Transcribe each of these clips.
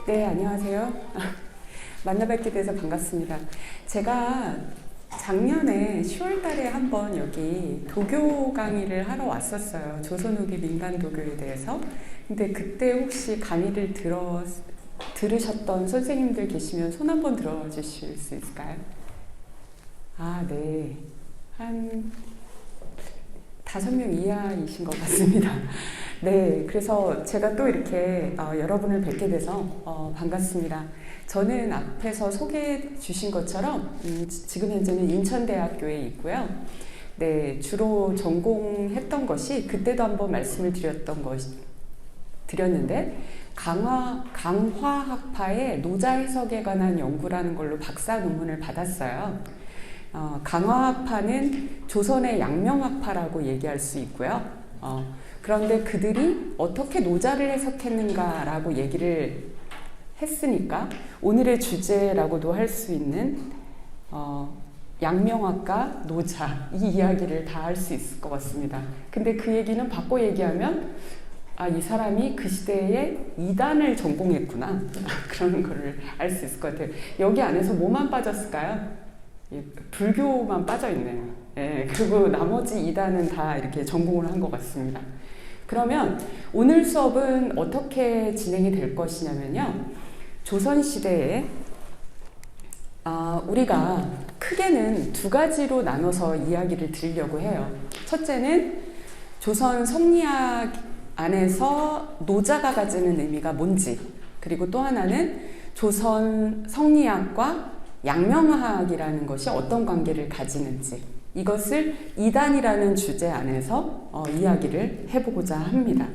네, 안녕하세요. 만나 뵙게 돼서 반갑습니다. 제가 작년에 10월 달에 한번 여기 도교 강의를 하러 왔었어요. 조선 후기 민간 도교에 대해서. 근데 그때 혹시 강의를 들으셨던 선생님들 계시면 손 한번 들어주실 수 있을까요? 아, 네. 한 5명 이하이신 것 같습니다. 네, 그래서 제가 또 이렇게 여러분을 뵙게 돼서 반갑습니다. 저는 앞에서 소개해 주신 것처럼 지금 현재는 인천대학교에 있고요. 네, 주로 전공했던 것이 그때도 한번 말씀을 드렸는데 강화학파의 노자 해석에 관한 연구라는 걸로 박사 논문을 받았어요. 강화학파는 조선의 양명학파라고 얘기할 수 있고요. 그런데 그들이 어떻게 노자를 해석했는가라고 얘기를 했으니까 오늘의 주제라고도 할 수 있는 양명학과 노자 이 이야기를 다 할 수 있을 것 같습니다. 근데 그 얘기는 바꿔 얘기하면 이 사람이 그 시대에 이단을 전공했구나 그런 거를 알 수 있을 것 같아요. 여기 안에서 뭐만 빠졌을까요? 불교만 빠져있네요. 예, 그리고 나머지 이단은 다 이렇게 전공을 한 것 같습니다. 그러면 오늘 수업은 어떻게 진행이 될 것이냐면요. 조선시대에 우리가 크게는 두 가지로 나눠서 이야기를 드리려고 해요. 첫째는 조선 성리학 안에서 노자가 가지는 의미가 뭔지, 그리고 또 하나는 조선 성리학과 양명학이라는 것이 어떤 관계를 가지는지, 이것을 이단이라는 주제 안에서 이야기를 해보고자 합니다.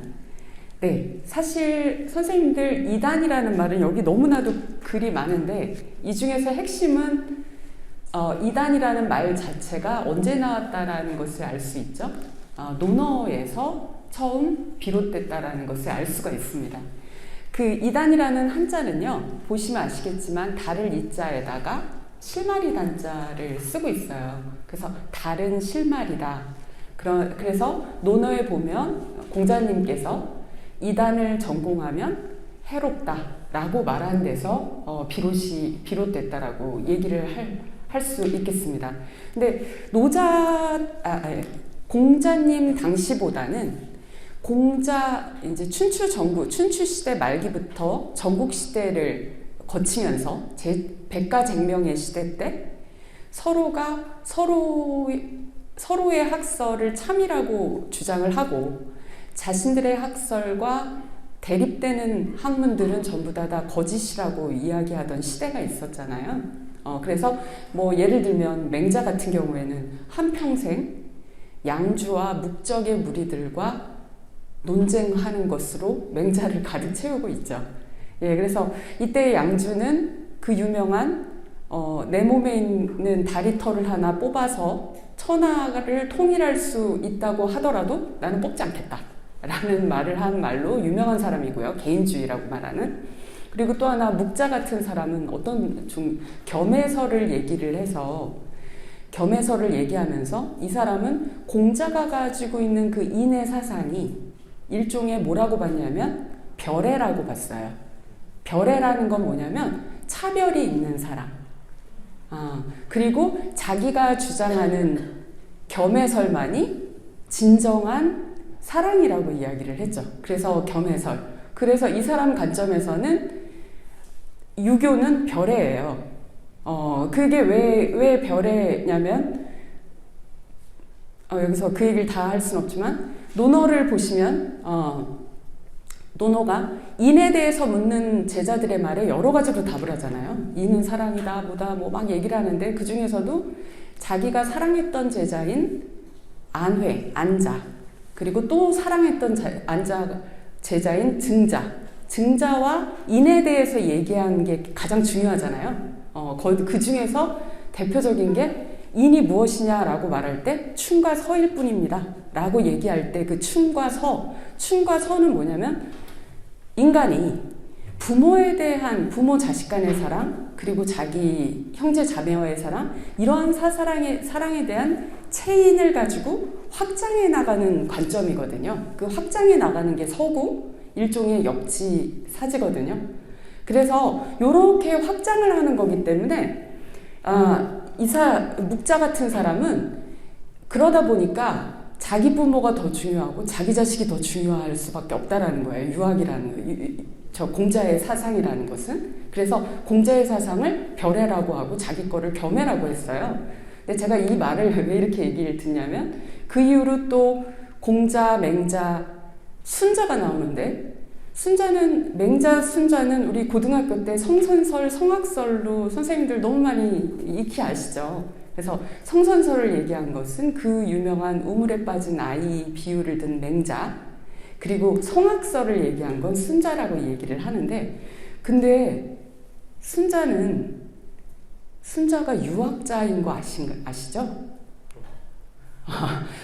네, 사실 선생님들 이단이라는 말은 여기 너무나도 글이 많은데 이 중에서 핵심은 이단이라는 말 자체가 언제 나왔다라는 것을 알 수 있죠. 논어에서 처음 비롯됐다라는 것을 알 수가 있습니다. 그 이단이라는 한자는요, 보시면 아시겠지만 달을 이자에다가 실마리 단자를 쓰고 있어요. 그래서 달은 실마리다. 그래서 논어에 보면 공자님께서 이단을 전공하면 해롭다 라고 말한 데서 비롯됐다라고 얘기를 할 수 있겠습니다. 근데 공자님 당시보다는 이제 춘추 시대 말기부터 전국 시대를 거치면서 백가쟁명의 시대 때 서로의 학설을 참이라고 주장을 하고 자신들의 학설과 대립되는 학문들은 전부 다 거짓이라고 이야기하던 시대가 있었잖아요. 그래서 뭐 예를 들면 맹자 같은 경우에는 한평생 양주와 묵적의 무리들과 논쟁하는 것으로 맹자를 가득 채우고 있죠. 예, 그래서 이때 양주는 그 유명한 내 몸에 있는 다리털을 하나 뽑아서 천하를 통일할 수 있다고 하더라도 나는 뽑지 않겠다 라는 말을 한 말로 유명한 사람이고요. 개인주의라고 말하는. 그리고 또 하나 묵자 같은 사람은 어떤 겸해설을 얘기를 해서 겸해설을 얘기하면서 이 사람은 공자가 가지고 있는 그 인의 사상이 일종의 뭐라고 봤냐면 별애라고 봤어요. 별애라는 건 뭐냐면 차별이 있는 사람. 그리고 자기가 주장하는 겸해설만이 진정한 사랑이라고 이야기를 했죠. 그래서 겸해설. 그래서 이 사람 관점에서는 유교는 별애예요. 그게 왜 별애냐면 여기서 그 얘기를 다 할 수는 없지만 논어를 보시면 논어가 인에 대해서 묻는 제자들의 말에 여러 가지로 답을 하잖아요. 인은 사랑이다 뭐다 뭐 막 얘기를 하는데 그 중에서도 자기가 사랑했던 제자인 안자, 그리고 또 사랑했던 제자인 증자와 인에 대해서 얘기한 게 가장 중요하잖아요. 그 중에서 대표적인 게 인이 무엇이냐라고 말할 때 춘과 서일 뿐입니다 라고 얘기할 때 그 춘과 서는 뭐냐면 인간이 부모 자식 간의 사랑, 그리고 자기 형제 자매와의 사랑, 이러한 사랑에 대한 체인을 가지고 확장해 나가는 관점이거든요. 그 확장해 나가는 게 서구, 일종의 역지사지거든요. 그래서 이렇게 확장을 하는 거기 때문에 묵자 같은 사람은 그러다 보니까 자기 부모가 더 중요하고 자기 자식이 더 중요할 수밖에 없다라는 거예요. 유학이라는 저 공자의 사상이라는 것은. 그래서 공자의 사상을 별애라고 하고 자기 거를 겸애라고 했어요. 근데 제가 이 말을 왜 이렇게 얘기를 듣냐면 그 이후로 또 공자, 맹자, 순자가 나오는데 순자는 맹자, 순자는 우리 고등학교 때 성선설, 성악설로 선생님들 너무 많이 익히 아시죠? 그래서 성선설을 얘기한 것은 그 유명한 우물에 빠진 아이 비유를 든 맹자, 그리고 성악설을 얘기한 건 순자라고 얘기를 하는데, 근데 순자가 유학자인 거 아시죠?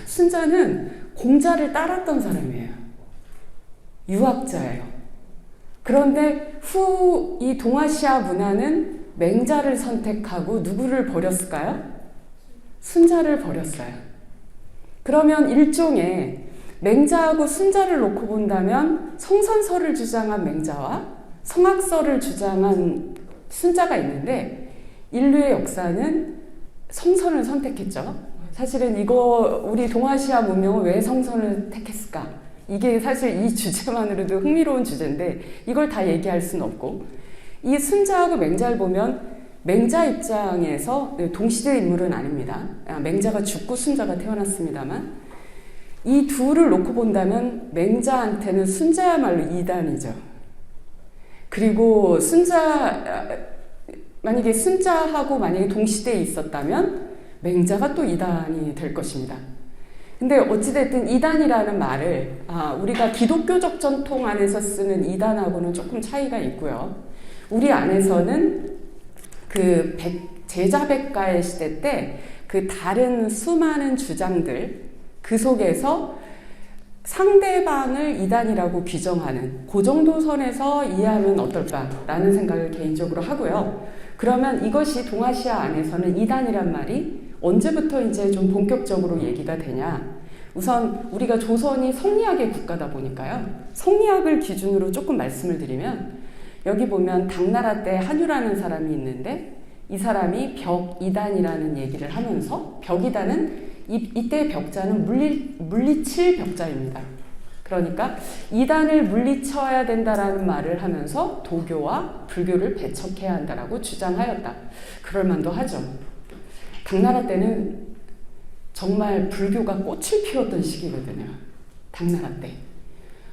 순자는 공자를 따랐던 사람이에요. 유학자예요. 그런데 후 이 동아시아 문화는 맹자를 선택하고 누구를 버렸을까요? 순자를 버렸어요. 그러면 일종의 맹자하고 순자를 놓고 본다면 성선설을 주장한 맹자와 성악설을 주장한 순자가 있는데 인류의 역사는 성선을 선택했죠. 사실은 우리 동아시아 문명은 왜 성선을 택했을까? 이게 사실 이 주제만으로도 흥미로운 주제인데 이걸 다 얘기할 수는 없고, 이 순자하고 맹자를 보면 맹자 입장에서 동시대 인물은 아닙니다. 맹자가 죽고 순자가 태어났습니다만 이 둘을 놓고 본다면 맹자한테는 순자야말로 이단이죠. 그리고 만약에 순자하고 동시대에 있었다면 맹자가 또 이단이 될 것입니다. 근데 어찌됐든 이단이라는 말을 우리가 기독교적 전통 안에서 쓰는 이단하고는 조금 차이가 있고요. 우리 안에서는 그 제자백가의 시대 때 그 다른 수많은 주장들 그 속에서 상대방을 이단이라고 규정하는 그 정도 선에서 이해하면 어떨까라는 생각을 개인적으로 하고요. 그러면 이것이 동아시아 안에서는 이단이란 말이 언제부터 이제 좀 본격적으로 얘기가 되냐? 우선 우리가 조선이 성리학의 국가다 보니까요. 성리학을 기준으로 조금 말씀을 드리면 여기 보면 당나라 때 한유라는 사람이 있는데 이 사람이 벽이단이라는 얘기를 하면서 벽이단은 이때 벽자는 물리칠 벽자입니다. 그러니까 이단을 물리쳐야 된다라는 말을 하면서 도교와 불교를 배척해야 한다라고 주장하였다. 그럴 만도 하죠. 당나라 때는 정말 불교가 꽃을 피웠던 시기거든요. 당나라 때.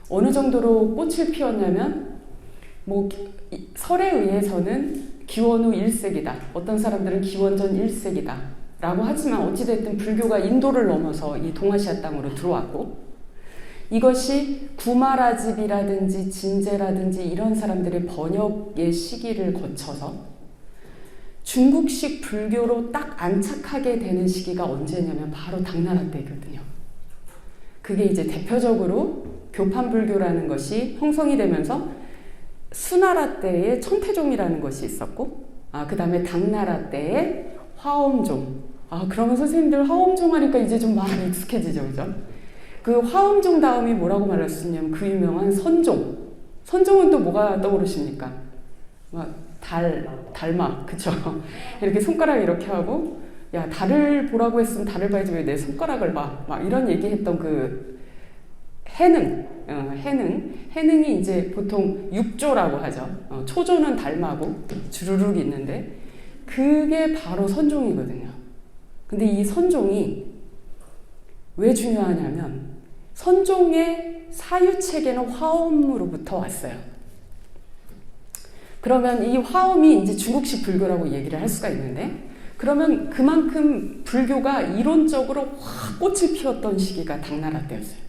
어느 정도로 꽃을 피웠냐면 설에 의해서는 기원후 1세기다. 어떤 사람들은 기원전 1세기다. 라고 하지만 어찌됐든 불교가 인도를 넘어서 이 동아시아 땅으로 들어왔고 이것이 구마라집이라든지 진제라든지 이런 사람들의 번역의 시기를 거쳐서 중국식 불교로 딱 안착하게 되는 시기가 언제냐면 바로 당나라 때거든요. 그게 이제 대표적으로 교판불교라는 것이 형성이 되면서 수나라 때에 청태종이라는 것이 있었고 그 다음에 당나라 때에 화엄종. 그러면 선생님들 화엄종 하니까 이제 좀 많이 익숙해지죠, 그죠? 그 화엄종 다음이 뭐라고 말할 수 있냐면 그 유명한 선종. 선종은 또 뭐가 떠오르십니까? 달막, 그쵸? 이렇게 손가락 이렇게 하고, 야, 달을 보라고 했으면 달을 봐야지 왜 내 손가락을 봐? 막 이런 얘기했던 그 해능이 이제 보통 육조라고 하죠. 초조는 달마고 주르륵 있는데 그게 바로 선종이거든요. 근데 이 선종이 왜 중요하냐면 선종의 사유체계는 화엄으로부터 왔어요. 그러면 이 화엄이 이제 중국식 불교라고 얘기를 할 수가 있는데 그러면 그만큼 불교가 이론적으로 확 꽃을 피웠던 시기가 당나라 때였어요.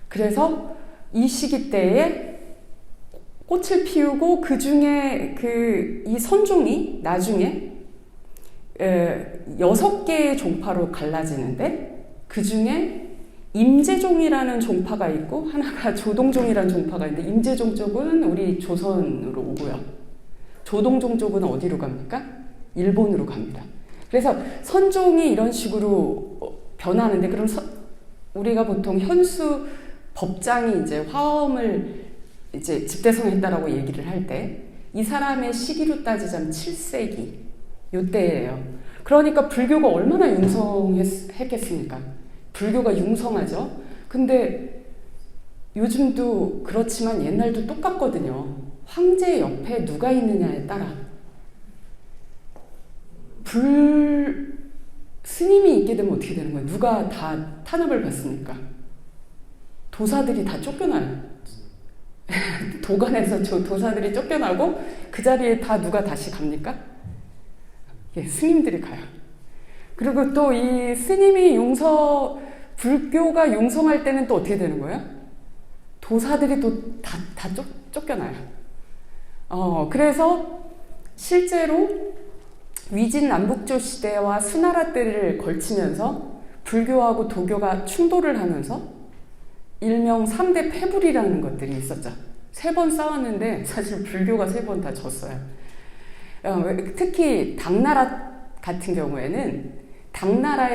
그래서 이 시기 때에 꽃을 피우고 그 중에 이 선종이 나중에 6개의 종파로 갈라지는데 그 중에 임제종이라는 종파가 있고 하나가 조동종이라는 종파가 있는데 임제종 쪽은 우리 조선으로 오고요. 조동종 쪽은 어디로 갑니까? 일본으로 갑니다. 그래서 선종이 이런 식으로 변하는데 그럼 우리가 보통 현수 법장이 이제 화엄을 이제 집대성했다라고 얘기를 할 때 이 사람의 시기로 따지자면 7세기 요때예요. 그러니까 불교가 얼마나 융성했겠습니까? 불교가 융성하죠. 근데 요즘도 그렇지만 옛날도 똑같거든요. 황제 옆에 누가 있느냐에 따라 스님이 있게 되면 어떻게 되는 거예요? 누가 다 탄압을 받습니까? 도사들이 다 쫓겨나요. 도관에서 도사들이 쫓겨나고 그 자리에 다 누가 다시 갑니까? 예, 스님들이 가요. 그리고 또 이 스님이 불교가 융성할 때는 또 어떻게 되는 거예요? 도사들이 또 다 쫓겨나요. 그래서 실제로 위진 남북조 시대와 수나라 때를 걸치면서 불교하고 도교가 충돌을 하면서 일명 3대 패불이라는 것들이 있었죠. 3번 싸웠는데 사실 불교가 3번 다 졌어요. 특히 당나라 같은 경우에는 당나라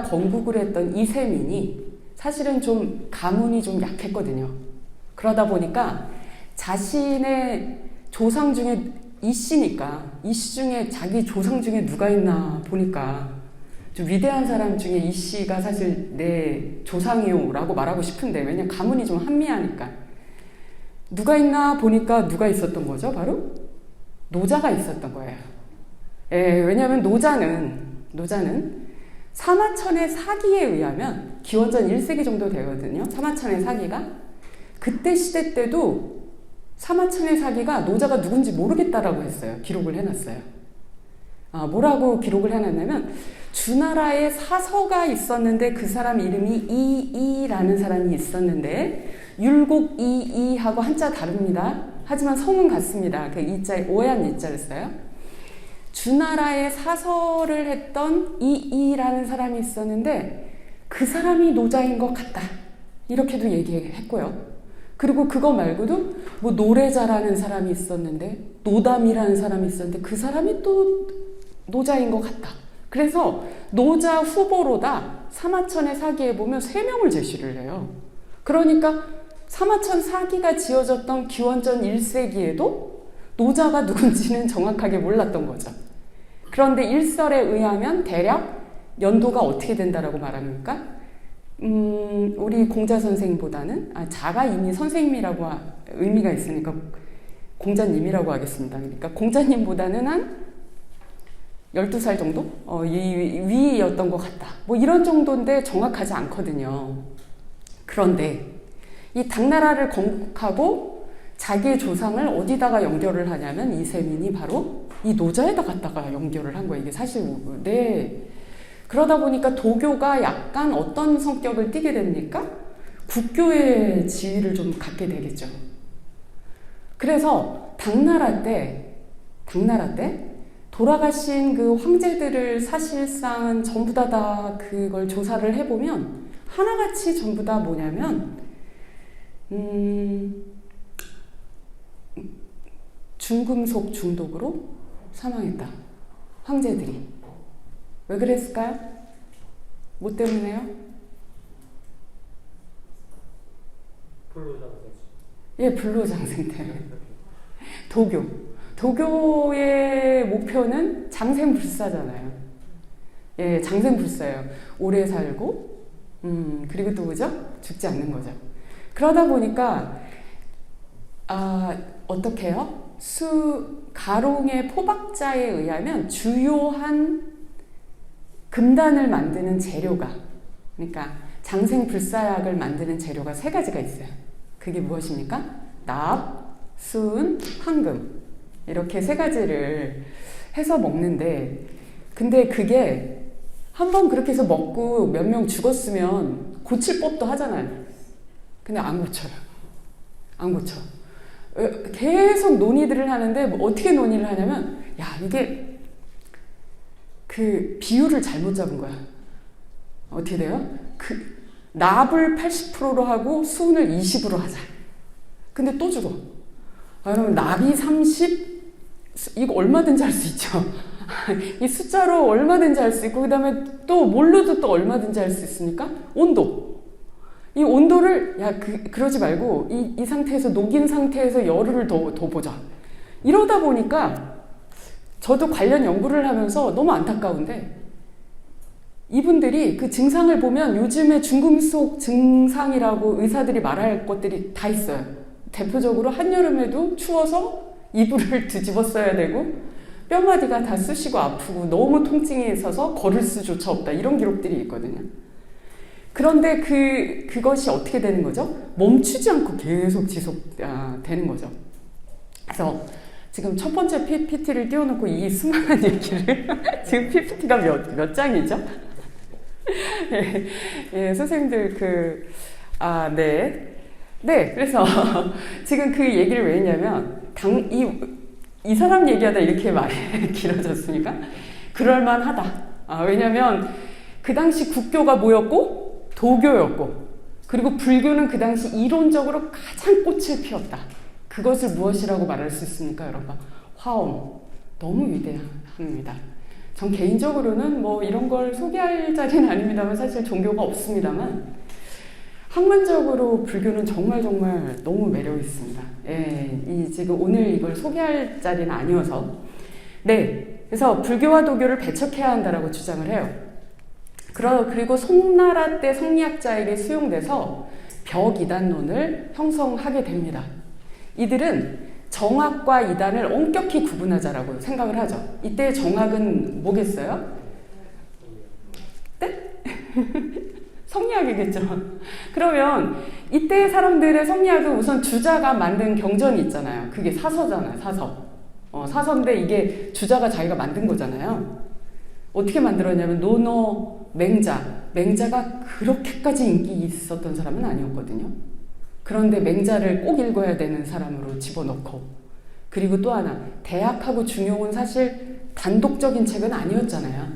건국을 했던 이세민이 사실은 좀 가문이 좀 약했거든요. 그러다 보니까 자신의 조상 중에 이씨니까 이씨 중에 자기 조상 중에 누가 있나 보니까 좀 위대한 사람 중에 이씨가 사실 내 조상이요 라고 말하고 싶은데 왜냐면 가문이 좀 한미하니까 누가 있나 보니까 누가 있었던 거죠? 바로 노자가 있었던 거예요. 예, 왜냐하면 노자는 사마천의 사기에 의하면 기원전 1세기 정도 되거든요. 사마천의 사기가 그때 시대 때도 사마천의 사기가 노자가 누군지 모르겠다라고 했어요. 기록을 해놨어요. 뭐라고 기록을 해놨냐면 주나라에 사서가 있었는데 그 사람 이름이 이이라는 사람이 있었는데 율곡 이이하고 한자 다릅니다. 하지만 성은 같습니다. 그 이자 오해한 이자를 써요. 주나라에 사서를 했던 이이라는 사람이 있었는데 그 사람이 노자인 것 같다. 이렇게도 얘기했고요. 그리고 그거 말고도 뭐 노래자라는 사람이 있었는데 노담이라는 사람이 있었는데 그 사람이 또 노자인 것 같다. 그래서 노자 후보로다 사마천의 사기에 보면 3명을 제시를 해요. 그러니까 사마천 사기가 지어졌던 기원전 1세기에도 노자가 누군지는 정확하게 몰랐던 거죠. 그런데 일설에 의하면 대략 연도가 어떻게 된다라고 말합니까? 우리 공자 선생보다는 자가 이미 선생님이라고 의미가 있으니까 공자님이라고 하겠습니다. 그러니까 공자님보다는 한 12살 정도? 위였던 것 같다. 뭐 이런 정도인데 정확하지 않거든요. 그런데 이 당나라를 건국하고 자기의 조상을 어디다가 연결을 하냐면 이세민이 바로 이 노자에다 갖다가 연결을 한 거예요. 이게 사실 그러다 보니까 도교가 약간 어떤 성격을 띠게 됩니까? 국교의 지위를 좀 갖게 되겠죠. 그래서 당나라 때 돌아가신 그 황제들을 사실상 전부 다 그걸 조사를 해보면 하나같이 전부 다 뭐냐면 중금속 중독으로 사망했다. 황제들이. 왜 그랬을까요? 뭐 때문에요? 불로장생. 예, 불로장생 때문에. 도교의 목표는 장생불사잖아요. 예, 장생불사예요. 오래 살고, 그리고 또 뭐죠? 죽지 않는 거죠. 그러다 보니까, 어떻게 해요? 가롱의 포박자에 의하면 주요한 금단을 만드는 재료가, 그러니까 장생불사약을 만드는 재료가 3가지가 있어요. 그게 무엇입니까? 납, 수은, 황금. 이렇게 3가지를 해서 먹는데, 근데 그게 한번 그렇게 해서 먹고 몇 명 죽었으면 고칠 법도 하잖아요. 근데 안 고쳐요. 안 고쳐. 계속 논의들을 하는데 어떻게 논의를 하냐면 이게 그 비율을 잘못 잡은 거야. 어떻게 돼요? 납을 80%로 하고 수은을 20으로 하자. 근데 또 죽어. 그러면 납이 30, 이거 얼마든지 할 수 있죠. 이 숫자로 얼마든지 할 수 있고, 그 다음에 또 뭘로도 또 얼마든지 할 수 있으니까 온도. 이 온도를 그러지 말고 이 상태에서 녹인 상태에서 열을 더 보자. 이러다 보니까 저도 관련 연구를 하면서 너무 안타까운데 이분들이 그 증상을 보면 요즘에 중금속 증상이라고 의사들이 말할 것들이 다 있어요. 대표적으로 한여름에도 추워서 이불을 뒤집어 써야 되고 뼈마디가 다 쑤시고 아프고 너무 통증이 있어서 걸을 수조차 없다. 이런 기록들이 있거든요. 그런데 그것이 어떻게 되는 거죠? 멈추지 않고 계속 지속되는 거죠. 그래서 지금 첫 번째 PPT를 띄워놓고 이 수많은 얘기를 지금 PPT가 몇 장이죠? 예, 선생님들 네, 그래서 지금 그 얘기를 왜 했냐면 이 사람 얘기하다 이렇게 말이 길어졌으니까 그럴만하다. 왜냐면 그 당시 국교가 뭐였고 도교였고 그리고 불교는 그 당시 이론적으로 가장 꽃을 피웠다. 그것을 무엇이라고 말할 수 있습니까, 여러분? 화엄. 너무 위대합니다. 전 개인적으로는 뭐 이런 걸 소개할 자리는 아닙니다만 사실 종교가 없습니다만 학문적으로 불교는 정말 너무 매력 있습니다. 예, 지금 오늘 이걸 소개할 자리는 아니어서 네, 그래서 불교와 도교를 배척해야 한다라고 주장을 해요. 그리고 송나라 때 성리학자에게 수용돼서 벽이단론을 형성하게 됩니다. 이들은 정학과 이단을 엄격히 구분하자라고 생각을 하죠. 이때 정학은 뭐겠어요? 네? 성리학이겠죠. 그러면 이때 사람들의 성리학은 우선 주자가 만든 경전이 있잖아요. 그게 사서잖아요. 사서인데 이게 주자가 자기가 만든 거잖아요. 어떻게 만들었냐면 노노 맹자가 그렇게까지 인기 있었던 사람은 아니었거든요. 그런데 맹자를 꼭 읽어야 되는 사람으로 집어넣고 그리고 또 하나 대학하고 중용은 사실 단독적인 책은 아니었잖아요.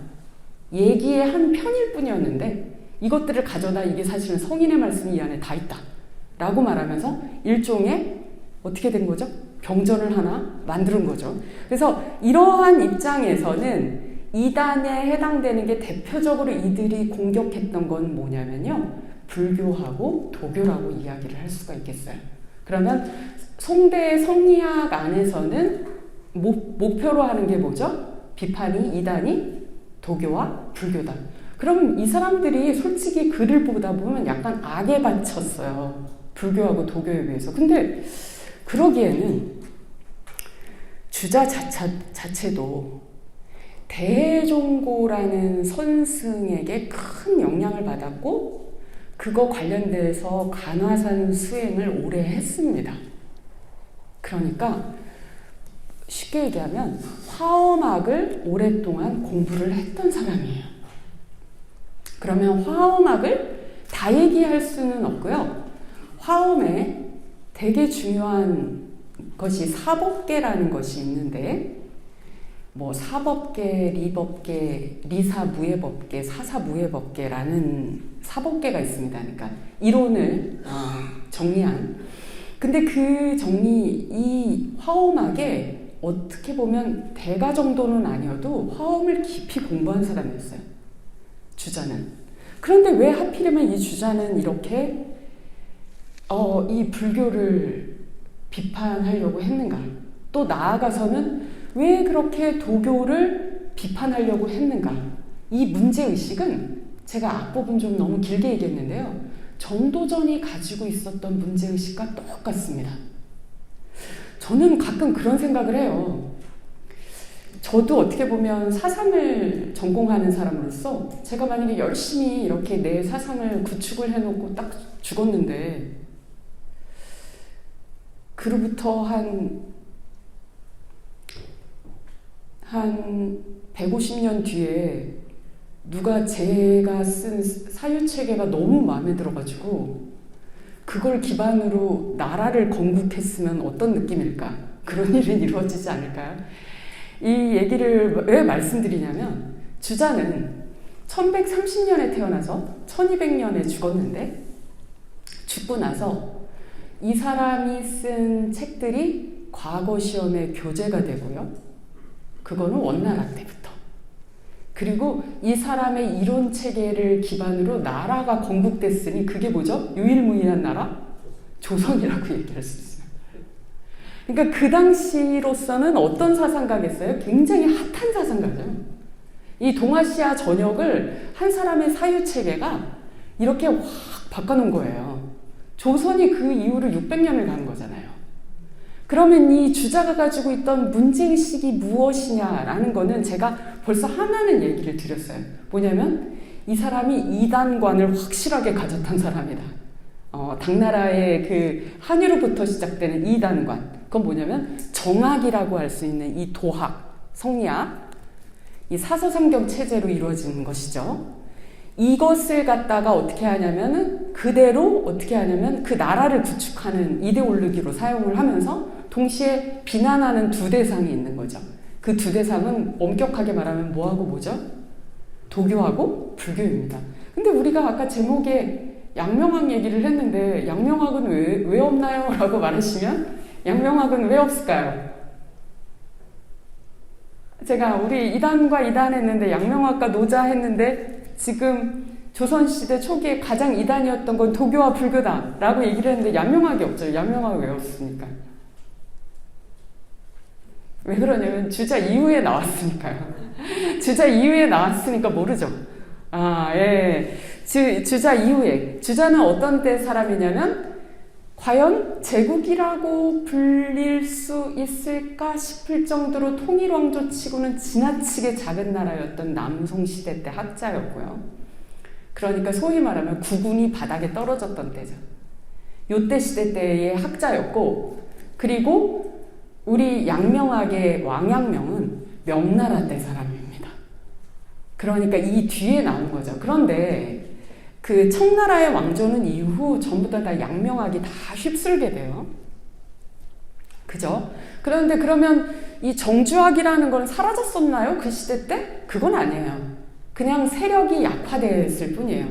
얘기의 한 편일 뿐이었는데 이것들을 가져다 이게 사실은 성인의 말씀이 이 안에 다 있다 라고 말하면서 일종의 어떻게 된 거죠? 경전을 하나 만드는 거죠. 그래서 이러한 입장에서는 이단에 해당되는 게 대표적으로 이들이 공격했던 건 뭐냐면요. 불교하고 도교라고 이야기를 할 수가 있겠어요. 그러면 송대 성리학 안에서는 목표로 하는 게 뭐죠? 비판이 이단이 도교와 불교다. 그럼 이 사람들이 솔직히 글을 보다 보면 약간 악에 바쳤어요. 불교하고 도교에 비해서. 근데 그러기에는 주자 자체도 대종고라는 선승에게 큰 영향을 받았고 그거 관련돼서 간화산 수행을 오래 했습니다. 그러니까 쉽게 얘기하면 화엄학을 오랫동안 공부를 했던 사람이에요. 그러면 화엄학을 다 얘기할 수는 없고요. 화엄에 되게 중요한 것이 사법계라는 것이 있는데 뭐 사법계, 리법계, 리사무예법계, 사사무예법계라는 사법계가 있습니다. 그러니까 이론을 정리한. 근데 그 이 화엄학에 어떻게 보면 대가 정도는 아니어도 화엄을 깊이 공부한 사람이었어요. 주자는. 그런데 왜 하필이면 이 주자는 이렇게 이 불교를 비판하려고 했는가? 또 나아가서는 왜 그렇게 도교를 비판하려고 했는가? 이 문제의식은 제가 앞부분 좀 너무 길게 얘기했는데요. 정도전이 가지고 있었던 문제의식과 똑같습니다. 저는 가끔 그런 생각을 해요. 저도 어떻게 보면 사상을 전공하는 사람으로서 제가 만약에 열심히 이렇게 내 사상을 구축을 해놓고 딱 죽었는데 그로부터 한 150년 뒤에 누가 제가 쓴 사유체계가 너무 마음에 들어가지고 그걸 기반으로 나라를 건국했으면 어떤 느낌일까? 그런 일은 이루어지지 않을까요? 이 얘기를 왜 말씀드리냐면 주자는 1130년에 태어나서 1200년에 죽었는데 죽고 나서 이 사람이 쓴 책들이 과거 시험의 교재가 되고요. 그거는 원나라 때부터. 그리고 이 사람의 이론 체계를 기반으로 나라가 건국됐으니 그게 뭐죠? 유일무이한 나라? 조선이라고 얘기할 수 있어요. 그러니까 그 당시로서는 어떤 사상가겠어요? 굉장히 핫한 사상가죠. 이 동아시아 전역을 한 사람의 사유체계가 이렇게 확 바꿔놓은 거예요. 조선이 그 이후로 600년을 간 거잖아요. 그러면 이 주자가 가지고 있던 문제의식이 무엇이냐라는 거는 제가 벌써 하나는 얘기를 드렸어요. 뭐냐면 이 사람이 이단관을 확실하게 가졌던 사람이다. 당나라의 그 한유로부터 시작되는 이단관. 그건 뭐냐면 정학이라고 할 수 있는 이 도학, 성리학, 이 사서삼경 체제로 이루어지는 것이죠. 이것을 갖다가 어떻게 하냐면은 그대로 어떻게 하냐면 그 나라를 구축하는 이데올로기로 사용을 하면서 동시에 비난하는 두 대상이 있는 거죠. 그 두 대상은 엄격하게 말하면 뭐하고 뭐죠? 도교하고 불교입니다. 근데 우리가 아까 제목에 양명학 얘기를 했는데 양명학은 왜 없나요? 라고 말하시면 양명학은 왜 없을까요? 제가 우리 이단과 이단 했는데 양명학과 노자 했는데 지금 조선시대 초기에 가장 이단이었던 건 도교와 불교다 라고 얘기를 했는데 양명학이 없죠. 양명학이 왜 없습니까? 왜 그러냐면 주자 이후에 나왔으니까요. 주자 이후에 나왔으니까 모르죠. 예. 주자 이후에. 주자는 어떤 때 사람이냐면 과연 제국이라고 불릴 수 있을까 싶을 정도로 통일왕조치고는 지나치게 작은 나라였던 남송시대 때 학자였고요. 그러니까 소위 말하면 국운이 바닥에 떨어졌던 때죠. 요때 시대 때의 학자였고, 그리고 우리 양명학의 왕양명은 명나라 때 사람입니다. 그러니까 이 뒤에 나온 거죠. 그런데 그 청나라의 왕조는 이후 전부 다 양명학이 다 휩쓸게 돼요. 그죠? 그런데 그러면 이 정주학이라는 건 사라졌었나요? 그 시대 때? 그건 아니에요. 그냥 세력이 약화됐을 뿐이에요.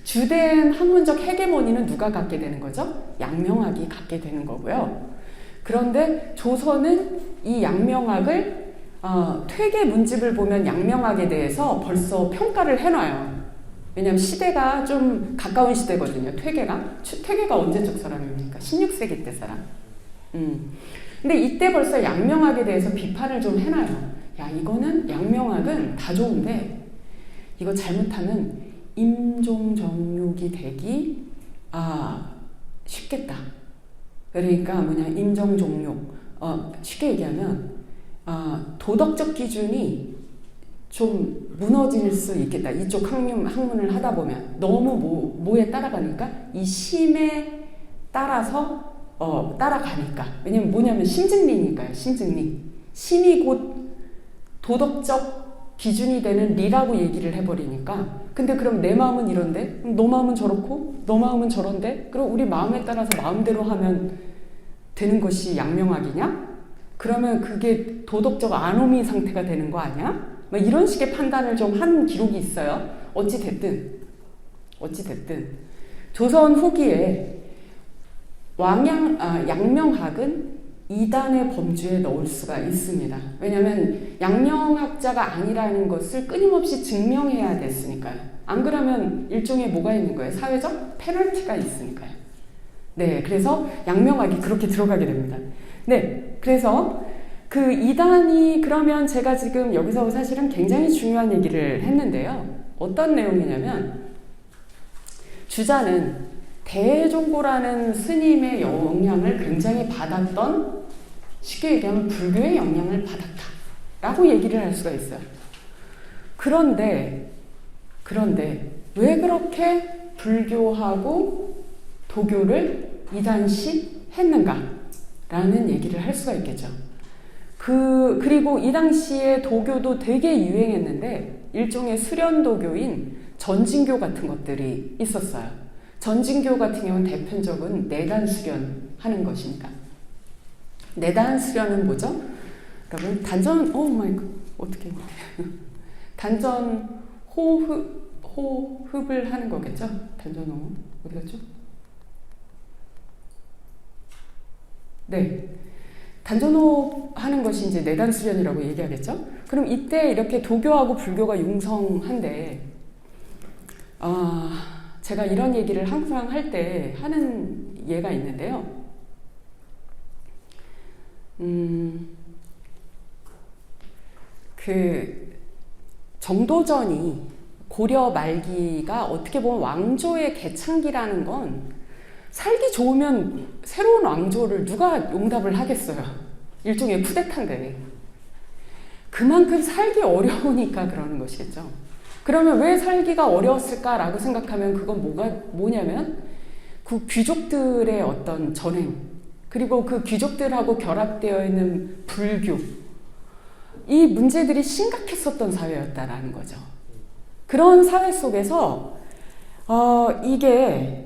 주된 학문적 헤게모니는 누가 갖게 되는 거죠? 양명학이 갖게 되는 거고요. 그런데 조선은 이 양명학을 퇴계 문집을 보면 양명학에 대해서 벌써 평가를 해놔요. 왜냐하면 시대가 좀 가까운 시대거든요. 퇴계가 언제적 사람입니까? 16세기 때 사람. 근데 이때 벌써 양명학에 대해서 비판을 좀 해놔요. 야, 이거는 양명학은 다 좋은데 이거 잘못하면 임종정육이 되기 쉽겠다. 그러니까 임종종육. 쉽게 얘기하면 도덕적 기준이 좀 무너질 수 있겠다. 이쪽 학문을 하다 보면 너무 뭐에 따라가니까 이 심에 따라서 따라가니까. 왜냐면 뭐냐면 심증리니까요. 심증리. 심이 곧 도덕적 기준이 되는 리라고 얘기를 해버리니까. 근데 그럼 내 마음은 이런데, 너 마음은 저렇고, 너 마음은 저런데, 그럼 우리 마음에 따라서 마음대로 하면 되는 것이 양명학이냐? 그러면 그게 도덕적 아노미 상태가 되는 거 아니야? 이런 식의 판단을 좀 한 기록이 있어요. 어찌됐든 조선 후기에 양명학은 이단의 범주에 넣을 수가 있습니다. 왜냐하면 양명학자가 아니라는 것을 끊임없이 증명해야 됐으니까요. 안 그러면 일종의 뭐가 있는 거예요? 사회적 페널티가 있으니까요. 네, 그래서 양명학이 그렇게 들어가게 됩니다. 네, 그래서 그 이단이 그러면 제가 지금 여기서 사실은 굉장히 중요한 얘기를 했는데요. 어떤 내용이냐면 주자는 대종고라는 스님의 영향을 굉장히 받았던, 쉽게 얘기하면 불교의 영향을 받았다 라고 얘기를 할 수가 있어요. 그런데 왜 그렇게 불교하고 도교를 이단시 했는가 라는 얘기를 할 수가 있겠죠. 그리고 이 당시에 도교도 되게 유행했는데 일종의 수련도교인 전진교 같은 것들이 있었어요. 전진교 같은 경우는 대표적인 내단 수련하는 것입니다. 내단 수련은 뭐죠? 그러니까 단전 호흡을 하는 거겠죠? 단전 호흡 어디 갔죠? 네. 단전호흡 하는 것이 이제 내단수련이라고 얘기하겠죠? 그럼 이때 이렇게 도교하고 불교가 융성한데, 제가 이런 얘기를 항상 할 때 하는 예가 있는데요. 그 정도전이 고려 말기가 어떻게 보면 왕조의 개창기라는 건 살기 좋으면 새로운 왕조를 누가 용납을 하겠어요. 일종의 쿠데타인데. 그만큼 살기 어려우니까 그러는 것이겠죠. 그러면 왜 살기가 어려웠을까라고 생각하면 그건 뭐냐면 그 귀족들의 어떤 전행, 그리고 그 귀족들하고 결합되어 있는 불교, 이 문제들이 심각했었던 사회였다라는 거죠. 그런 사회 속에서 이게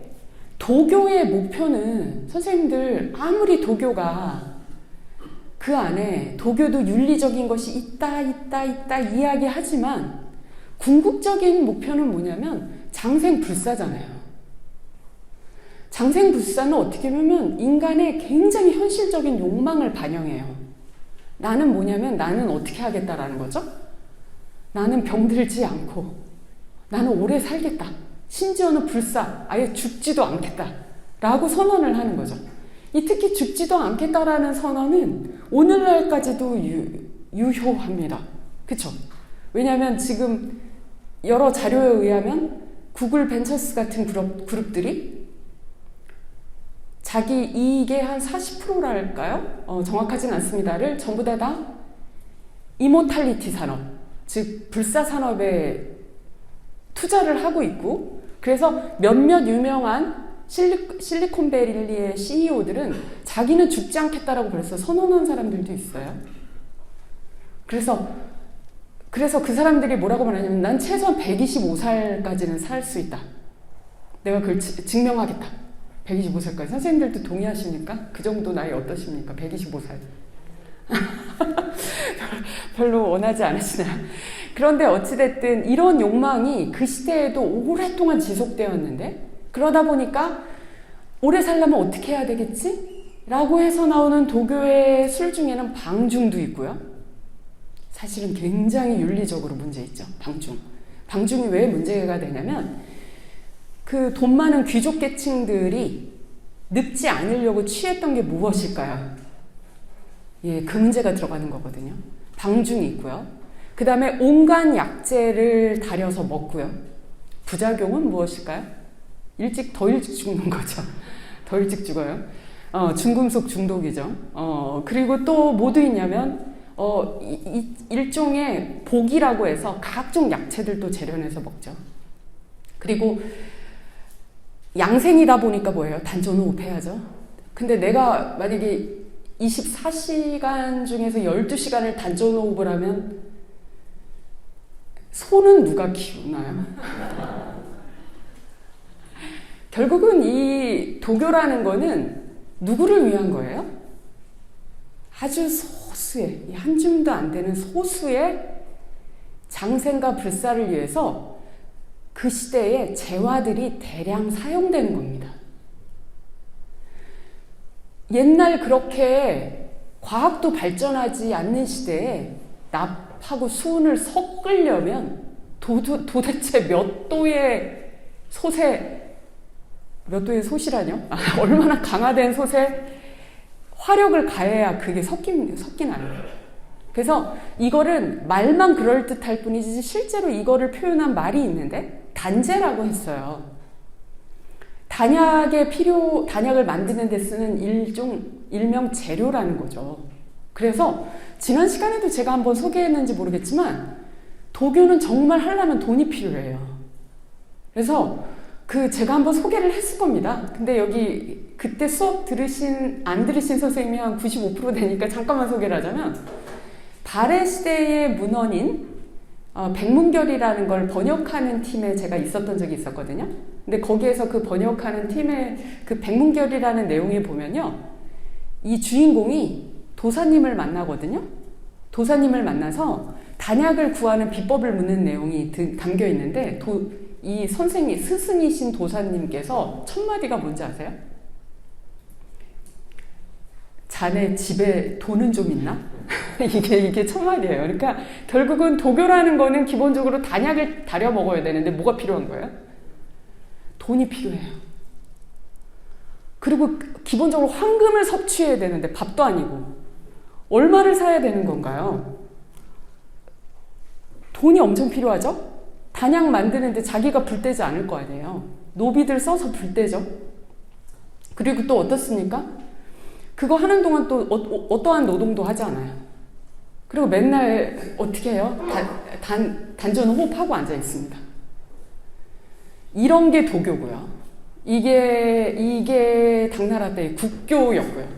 도교의 목표는, 선생님들 아무리 도교가 그 안에 도교도 윤리적인 것이 있다 이야기하지만 궁극적인 목표는 뭐냐면 장생불사잖아요. 장생불사는 어떻게 보면 인간의 굉장히 현실적인 욕망을 반영해요. 나는 뭐냐면 나는 어떻게 하겠다라는 거죠? 나는 병들지 않고 나는 오래 살겠다. 심지어는 불사, 아예 죽지도 않겠다 라고 선언을 하는 거죠. 이 특히 죽지도 않겠다라는 선언은 오늘날까지도 유효합니다. 그쵸? 왜냐하면 지금 여러 자료에 의하면 구글 벤처스 같은 그룹들이 자기 이익의 한 40%랄까요? 정확하진 않습니다를 전부 다 이모탈리티 산업, 즉 불사 산업에 투자를 하고 있고, 그래서 몇몇 유명한 실리콘밸리의 CEO들은 자기는 죽지 않겠다라고 벌써 선언한 사람들도 있어요. 그래서 그 사람들이 뭐라고 말하냐면 난 최소한 125살까지는 살 수 있다. 내가 그걸 증명하겠다. 125살까지. 선생님들도 동의하십니까? 그 정도 나이 어떠십니까? 125살. 별로 원하지 않으시나요? 그런데 어찌됐든 이런 욕망이 그 시대에도 오랫동안 지속되었는데, 그러다 보니까 오래 살려면 어떻게 해야 되겠지? 라고 해서 나오는 도교의 술 중에는 방중도 있고요. 사실은 굉장히 윤리적으로 문제 있죠. 방중이 왜 문제가 되냐면 그 돈 많은 귀족 계층들이 늙지 않으려고 취했던 게 무엇일까요? 예, 그 문제가 들어가는 거거든요. 방중이 있고요. 그 다음에 온갖 약재를 달여서 먹고요. 부작용은 무엇일까요? 더 일찍 죽는 거죠. 더 일찍 죽어요. 중금속 중독이죠. 그리고 또 뭐도 있냐면 일종의 복이라고 해서 각종 약재들도 재련해서 먹죠. 그리고 양생이다 보니까 뭐예요? 단전호흡 해야죠. 근데 내가 만약에 24시간 중에서 12시간을 단전호흡을 하면 소는 누가 키우나요? 결국은 이 도교라는 거는 누구를 위한 거예요? 아주 소수의, 한 줌도 안 되는 소수의 장생과 불사를 위해서 그 시대에 재화들이 대량 사용되는 겁니다. 옛날 그렇게 과학도 발전하지 않는 시대에 납하고 수은을 섞으려면 도대체 몇 도의 솥이라뇨? 얼마나 강화된 솥에 화력을 가해야 그게 섞이나요? 그래서 이거는 말만 그럴듯할 뿐이지 실제로 이거를 표현한 말이 있는데 단재라고 했어요. 단약을 만드는 데 쓰는 일명 재료라는 거죠. 그래서 지난 시간에도 제가 한번 소개했는지 모르겠지만 도교는 정말 하려면 돈이 필요해요. 그래서 제가 한번 소개를 했을 겁니다. 근데 여기 그때 수업 안 들으신 선생님이 한 95% 되니까 잠깐만 소개를 하자면, 발해 시대의 문헌인 백문결이라는 걸 번역하는 팀에 제가 있었던 적이 있었거든요. 근데 거기에서 그 번역하는 팀의 그 백문결이라는 내용에 보면요, 이 주인공이 도사님을 만나거든요. 도사님을 만나서 단약을 구하는 비법을 묻는 내용이 담겨 있는데, 이 스승이신 도사님께서 첫 마디가 뭔지 아세요? 자네 집에 돈은 좀 있나? 이게 첫마디예요. 그러니까 결국은 도교라는 거는 기본적으로 단약을 다려 먹어야 되는데 뭐가 필요한 거예요? 돈이 필요해요. 그리고 기본적으로 황금을 섭취해야 되는데 밥도 아니고 얼마를 사야 되는 건가요? 돈이 엄청 필요하죠? 단약 만드는데 자기가 불 떼지 않을 거 아니에요. 노비들 써서 불 떼죠. 그리고 또 어떻습니까? 그거 하는 동안 또 어떠한 노동도 하지 않아요. 그리고 맨날 어떻게 해요? 단전 호흡하고 앉아 있습니다. 이런 게 도교고요. 이게 당나라 때의 국교였고요.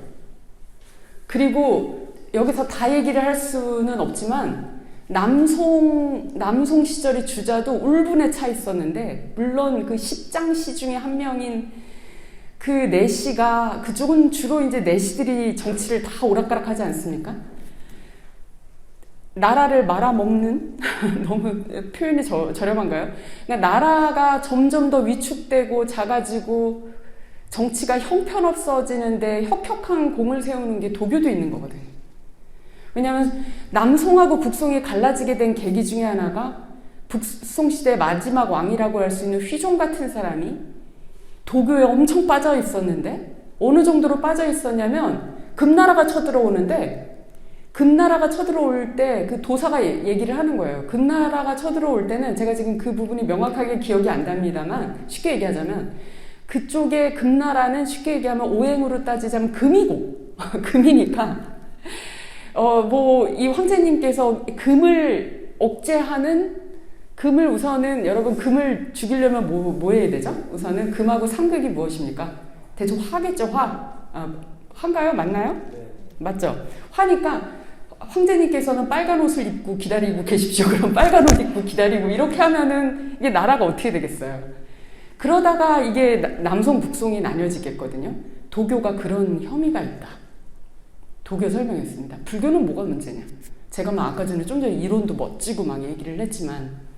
그리고 여기서 다 얘기를 할 수는 없지만 남송 시절의 주자도 울분에 차 있었는데 물론 그 10장시 중에 한 명인 그 내시가 그쪽은 주로 이제 내시들이 정치를 다 오락가락하지 않습니까? 나라를 말아먹는 너무 표현이 저렴한가요? 그러니까 나라가 점점 더 위축되고 작아지고 정치가 형편없어지는데 혁혁한 공을 세우는 게 도교도 있는 거거든요. 왜냐하면 남송하고 북송이 갈라지게 된 계기 중에 하나가 북송시대의 마지막 왕이라고 할 수 있는 휘종 같은 사람이 도교에 엄청 빠져 있었는데 어느 정도로 빠져 있었냐면 금나라가 쳐들어오는데 금나라가 쳐들어올 때 그 도사가 얘기를 하는 거예요. 금나라가 쳐들어올 때는 제가 지금 그 부분이 명확하게 기억이 안 납니다만 쉽게 얘기하자면 그쪽에 금나라는 쉽게 얘기하면 오행으로 따지자면 금이고 금이니까 이 황제님께서 금을 억제하는 금을 우선은 여러분 금을 죽이려면 뭐 해야 되죠? 우선은 금하고 상극이 무엇입니까? 대충 화겠죠, 화. 화인가요? 맞나요? 네. 맞죠? 화니까 황제님께서는 빨간 옷을 입고 기다리고 계십시오. 그럼 빨간 옷 입고 기다리고 이렇게 하면은 이게 나라가 어떻게 되겠어요? 그러다가 이게 남송 북송이 나뉘어지겠거든요. 도교가 그런 혐의가 있다. 도교 설명했습니다. 불교는 뭐가 문제냐? 제가 아까 전에 좀 전에 이론도 멋지고 막 얘기를 했지만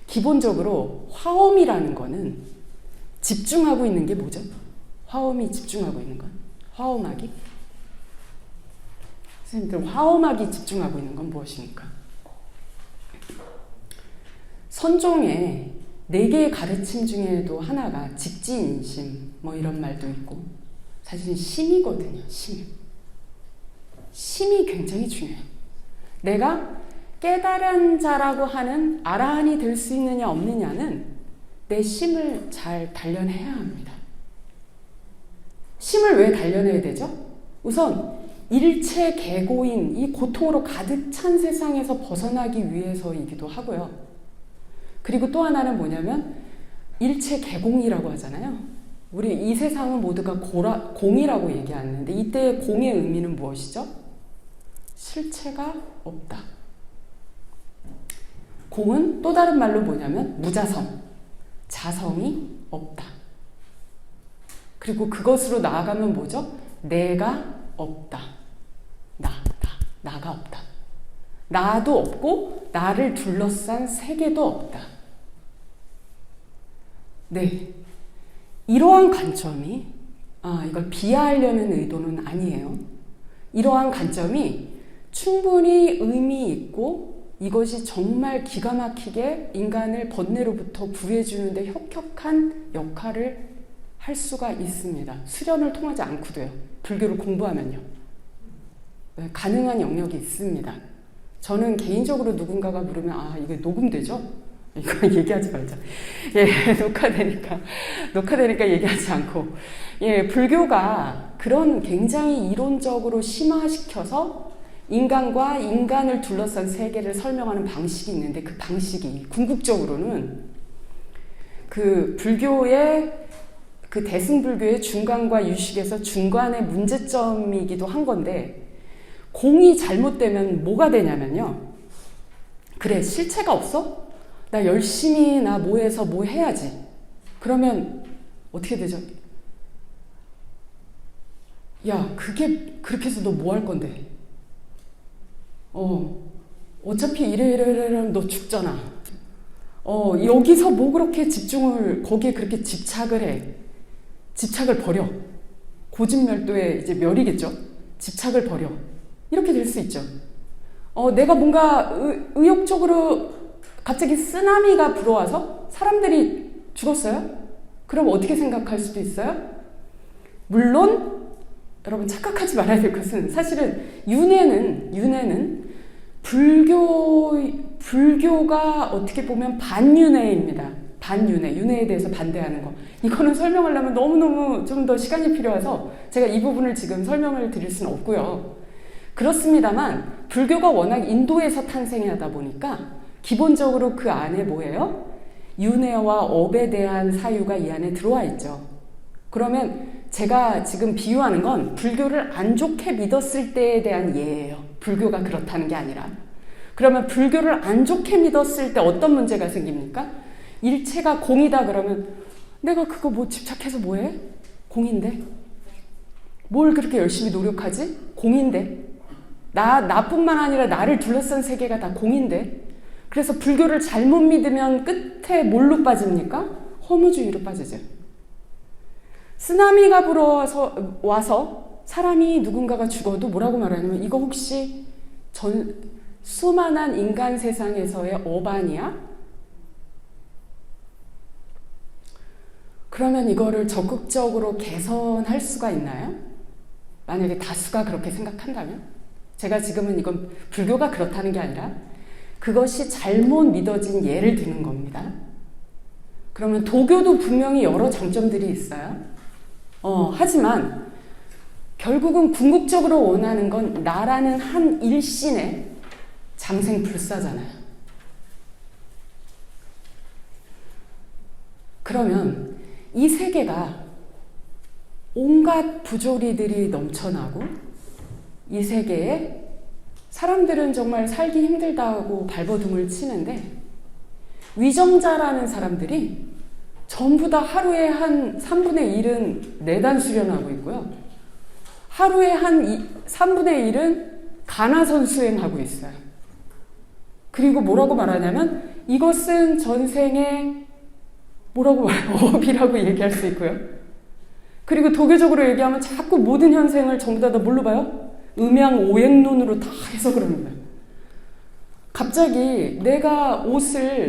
기본적으로 화엄이라는 거는 집중하고 있는 게 뭐죠? 화엄이 집중하고 있는 건? 화엄하기? 선생님들 화엄하기 집중하고 있는 건 무엇입니까? 선종의 4개의 가르침 중에도 하나가 직지인심 뭐 이런 말도 있고 사실은 심이거든요. 심이 굉장히 중요해요. 내가 깨달은 자라고 하는 아라한이 될 수 있느냐 없느냐는 내 심을 잘 단련해야 합니다. 심을 왜 단련해야 되죠? 우선 일체 계고인 이 고통으로 가득 찬 세상에서 벗어나기 위해서이기도 하고요. 그리고 또 하나는 뭐냐면 일체 계공이라고 하잖아요. 우리 이 세상은 모두가 공이라고 얘기하는데 이때의 공의 의미는 무엇이죠? 실체가 없다. 공은 또 다른 말로 뭐냐면 무자성, 자성이 없다. 그리고 그것으로 나아가면 뭐죠? 내가 없다. 나가 없다. 나도 없고 나를 둘러싼 세계도 없다. 네, 이러한 관점이 이걸 비하하려는 의도는 아니에요. 이러한 관점이 충분히 의미 있고 이것이 정말 기가 막히게 인간을 번뇌로부터 구해주는데 혁혁한 역할을 할 수가 있습니다. 수련을 통하지 않고도요. 불교를 공부하면요. 가능한 영역이 있습니다. 저는 개인적으로 누군가가 물으면 이거 녹음되죠? 이거 얘기하지 말자. 녹화되니까 얘기하지 않고 불교가 그런 굉장히 이론적으로 심화시켜서 인간과 인간을 둘러싼 세계를 설명하는 방식이 있는데 그 방식이 궁극적으로는 그 불교의 그 대승불교의 중간과 유식에서 중간의 문제점이기도 한 건데 공이 잘못되면 뭐가 되냐면요. 그래, 실체가 없어? 나 열심히 뭐 해서 뭐 해야지. 그러면 어떻게 되죠? 야, 그게 그렇게 해서 너 뭐 할 건데? 어차피 이래 너 죽잖아. 여기서 뭐 그렇게 거기에 그렇게 집착을 해. 집착을 버려. 고집멸도의 이제 멸이겠죠? 집착을 버려. 이렇게 될 수 있죠. 내가 뭔가 의욕적으로 갑자기 쓰나미가 불어와서 사람들이 죽었어요? 그럼 어떻게 생각할 수도 있어요? 물론 여러분 착각하지 말아야 될 것은 사실은 윤회는 불교가 어떻게 보면 반윤회입니다. 반윤회, 윤회에 대해서 반대하는 거. 이거는 설명하려면 너무너무 좀 더 시간이 필요해서 제가 이 부분을 지금 설명을 드릴 수는 없고요. 그렇습니다만 불교가 워낙 인도에서 탄생하다 보니까 기본적으로 그 안에 뭐예요? 윤회와 업에 대한 사유가 이 안에 들어와 있죠. 그러면 제가 지금 비유하는 건 불교를 안 좋게 믿었을 때에 대한 예예요. 불교가 그렇다는 게 아니라. 그러면 불교를 안 좋게 믿었을 때 어떤 문제가 생깁니까? 일체가 공이다 그러면 내가 그거 뭐 집착해서 뭐해? 공인데? 뭘 그렇게 열심히 노력하지? 공인데? 나뿐만 아니라 나를 둘러싼 세계가 다 공인데? 그래서 불교를 잘못 믿으면 끝에 뭘로 빠집니까? 허무주의로 빠지죠. 쓰나미가 와서 사람이 누군가가 죽어도 뭐라고 말하냐면 이거 혹시 수많은 인간 세상에서의 어반이야? 그러면 이거를 적극적으로 개선할 수가 있나요? 만약에 다수가 그렇게 생각한다면? 제가 지금은 이건 불교가 그렇다는 게 아니라 그것이 잘못 믿어진 예를 드는 겁니다. 그러면 도교도 분명히 여러 장점들이 있어요. 하지만 결국은 궁극적으로 원하는 건 나라는 한 일신의 장생불사잖아요. 그러면 이 세계가 온갖 부조리들이 넘쳐나고 이 세계에 사람들은 정말 살기 힘들다고 발버둥을 치는데 위정자라는 사람들이 전부 다 하루에 한 3분의 1은 내단 수련하고 있고요. 하루에 한 3분의 1은 가나선 수행하고 있어요. 그리고 뭐라고 말하냐면 이것은 전생의 뭐라고 말해요? 업이라고 얘기할 수 있고요. 그리고 도교적으로 얘기하면 자꾸 모든 현생을 전부 다 뭘로 봐요? 음양오행론으로 다 해석을 합니다. 갑자기 내가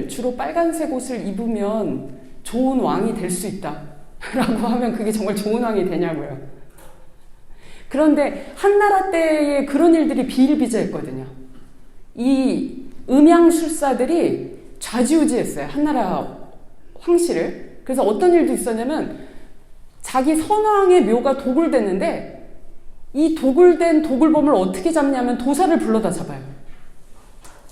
주로 빨간색 옷을 입으면 좋은 왕이 될 수 있다 라고 하면 그게 정말 좋은 왕이 되냐고요. 그런데 한나라 때에 그런 일들이 비일비재했거든요. 이 음양술사들이 좌지우지했어요. 한나라 황실을. 그래서 어떤 일도 있었냐면 자기 선왕의 묘가 도굴됐는데 이 도굴된 도굴범을 어떻게 잡냐면 도사를 불러다 잡아요.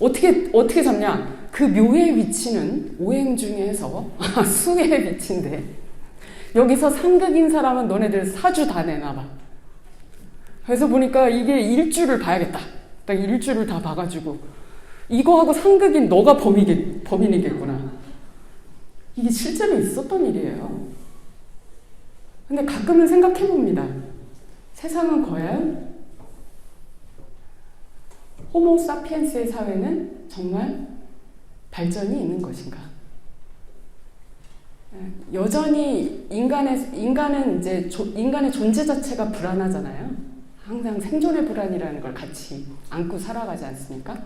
어떻게 잡냐? 그 묘의 위치는 오행 중에서 수의 위치인데 여기서 상극인 사람은 너네들 사주 다 내놔봐. 그래서 보니까 이게 일주를 봐야겠다. 딱 일주를 다 봐가지고 이거하고 상극인 너가 범인이겠구나. 이게 실제로 있었던 일이에요. 근데 가끔은 생각해봅니다. 세상은 과연 호모 사피엔스의 사회는 정말 발전이 있는 것인가? 여전히 인간은 이제 인간의 존재 자체가 불안하잖아요. 항상 생존의 불안이라는 걸 같이 안고 살아가지 않습니까?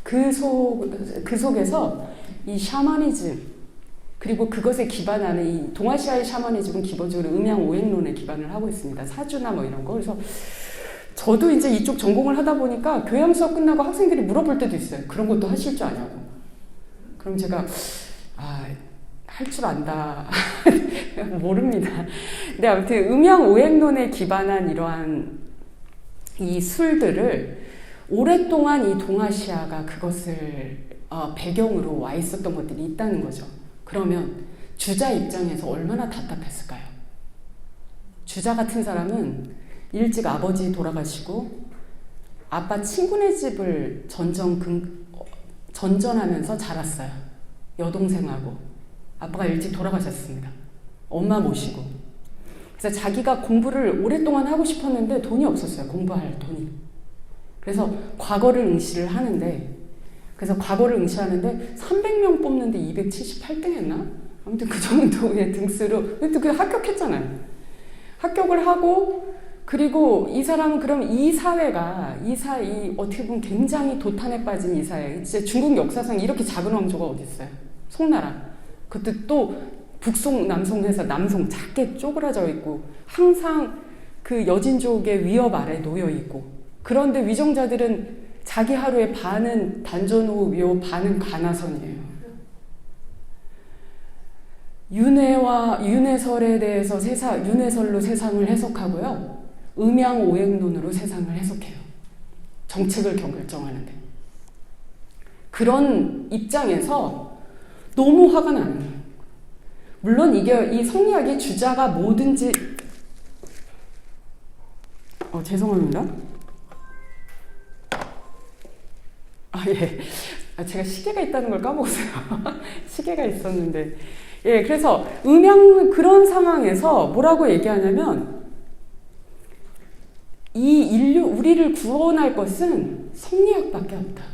그 속에서 이 샤머니즘 그리고 그것에 기반하는 이 동아시아의 샤머니즘은 기본적으로 음양오행론에 기반을 하고 있습니다. 사주나 뭐 이런 거. 그래서 저도 이제 이쪽 전공을 하다 보니까 교양 수업 끝나고 학생들이 물어볼 때도 있어요. 그런 것도 하실 줄 아냐고. 그럼 제가 할 줄 안다. 모릅니다. 근데 아무튼 음양오행론에 기반한 이러한 이 술들을 오랫동안 이 동아시아가 그것을 배경으로 와 있었던 것들이 있다는 거죠. 그러면 주자 입장에서 얼마나 답답했을까요? 주자 같은 사람은 일찍 아버지 돌아가시고 아빠 친구네 집을 전전하면서 자랐어요. 여동생하고. 아빠가 일찍 돌아가셨습니다. 엄마 모시고. 그래서 자기가 공부를 오랫동안 하고 싶었는데 돈이 없었어요. 공부할 돈이. 그래서 과거를 응시를 하는데 그래서 과거를 응시하는데 300명 뽑는데 278등 했나? 아무튼 그 정도의 등수로 그 합격했잖아요. 합격을 하고 그리고 이 사람은 그럼 이 사회가 어떻게 보면 굉장히 도탄에 빠진 이 사회. 진짜 중국 역사상 이렇게 작은 왕조가 어디 있어요? 송나라. 그것도 또 북송, 남송해서 남송 작게 쪼그라져 있고 항상 그 여진족의 위협 아래 놓여 있고, 그런데 위정자들은 자기 하루에 반은 단전후 위호, 반은 가나선이에요. 윤회설에 대해서 윤회설로 세상을 해석하고요. 음양오행론으로 세상을 해석해요. 정책을 결정하는데. 그런 입장에서 너무 화가 나는 거예요. 물론 이 성리학의 주자가 뭐든지 죄송합니다. 예. 제가 시계가 있다는 걸 까먹었어요. 시계가 있었는데. 예, 그래서 그런 상황에서 뭐라고 얘기하냐면, 우리를 구원할 것은 성리학밖에 없다.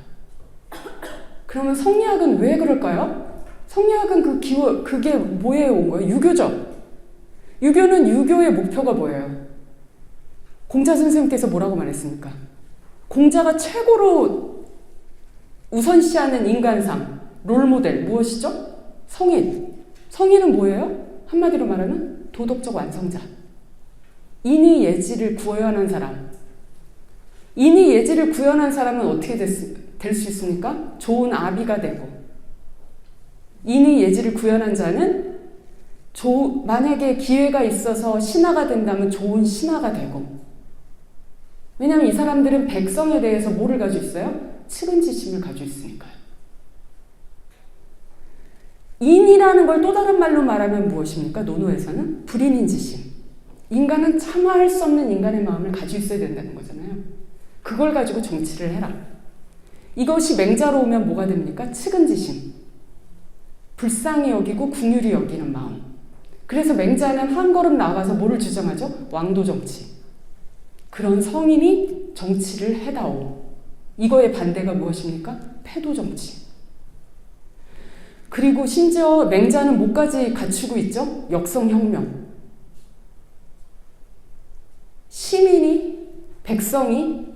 그러면 성리학은 왜 그럴까요? 성리학은 그게 뭐에 온 거예요? 유교죠. 유교는 유교의 목표가 뭐예요? 공자 선생님께서 뭐라고 말했습니까? 공자가 최고로 우선시하는 인간상, 롤모델 무엇이죠? 성인. 성인은 뭐예요? 한마디로 말하면 도덕적 완성자. 인의 예지를 구현한 사람. 인의 예지를 구현한 사람은 어떻게 될 수 있습니까? 좋은 아비가 되고, 인의 예지를 구현한 자는 만약에 기회가 있어서 신하가 된다면 좋은 신하가 되고, 왜냐하면 이 사람들은 백성에 대해서 뭐를 가지고 있어요? 측은지심을 가지고 있으니까요. 인이라는 걸 또 다른 말로 말하면 무엇입니까? 논어에서는 불인인지심. 인간은 참아할 수 없는 인간의 마음을 가지고 있어야 된다는 거잖아요. 그걸 가지고 정치를 해라. 이것이 맹자로 오면 뭐가 됩니까? 측은지심. 불쌍히 여기고 긍휼히 여기는 마음. 그래서 맹자는 한 걸음 나가서 뭐를 주장하죠? 왕도 정치. 그런 성인이 정치를 해다오. 이거의 반대가 무엇입니까? 패도 정치. 그리고 심지어 맹자는 뭐까지 갖추고 있죠? 역성혁명. 시민이, 백성이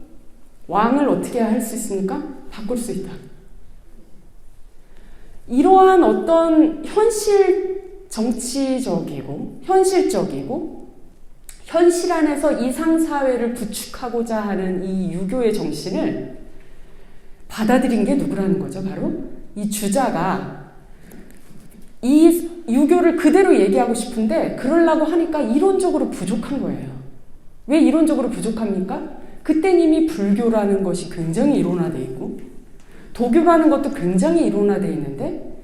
왕을 어떻게 할 수 있습니까? 바꿀 수 있다. 이러한 어떤 정치적이고 현실적이고 현실 안에서 이상사회를 구축하고자 하는 이 유교의 정신을 받아들인 게 누구라는 거죠? 바로 이 주자가 이 유교를 그대로 얘기하고 싶은데 그러려고 하니까 이론적으로 부족한 거예요. 왜 이론적으로 부족합니까? 그땐 이미 불교라는 것이 굉장히 이론화되어 있고 도교라는 것도 굉장히 이론화되어 있는데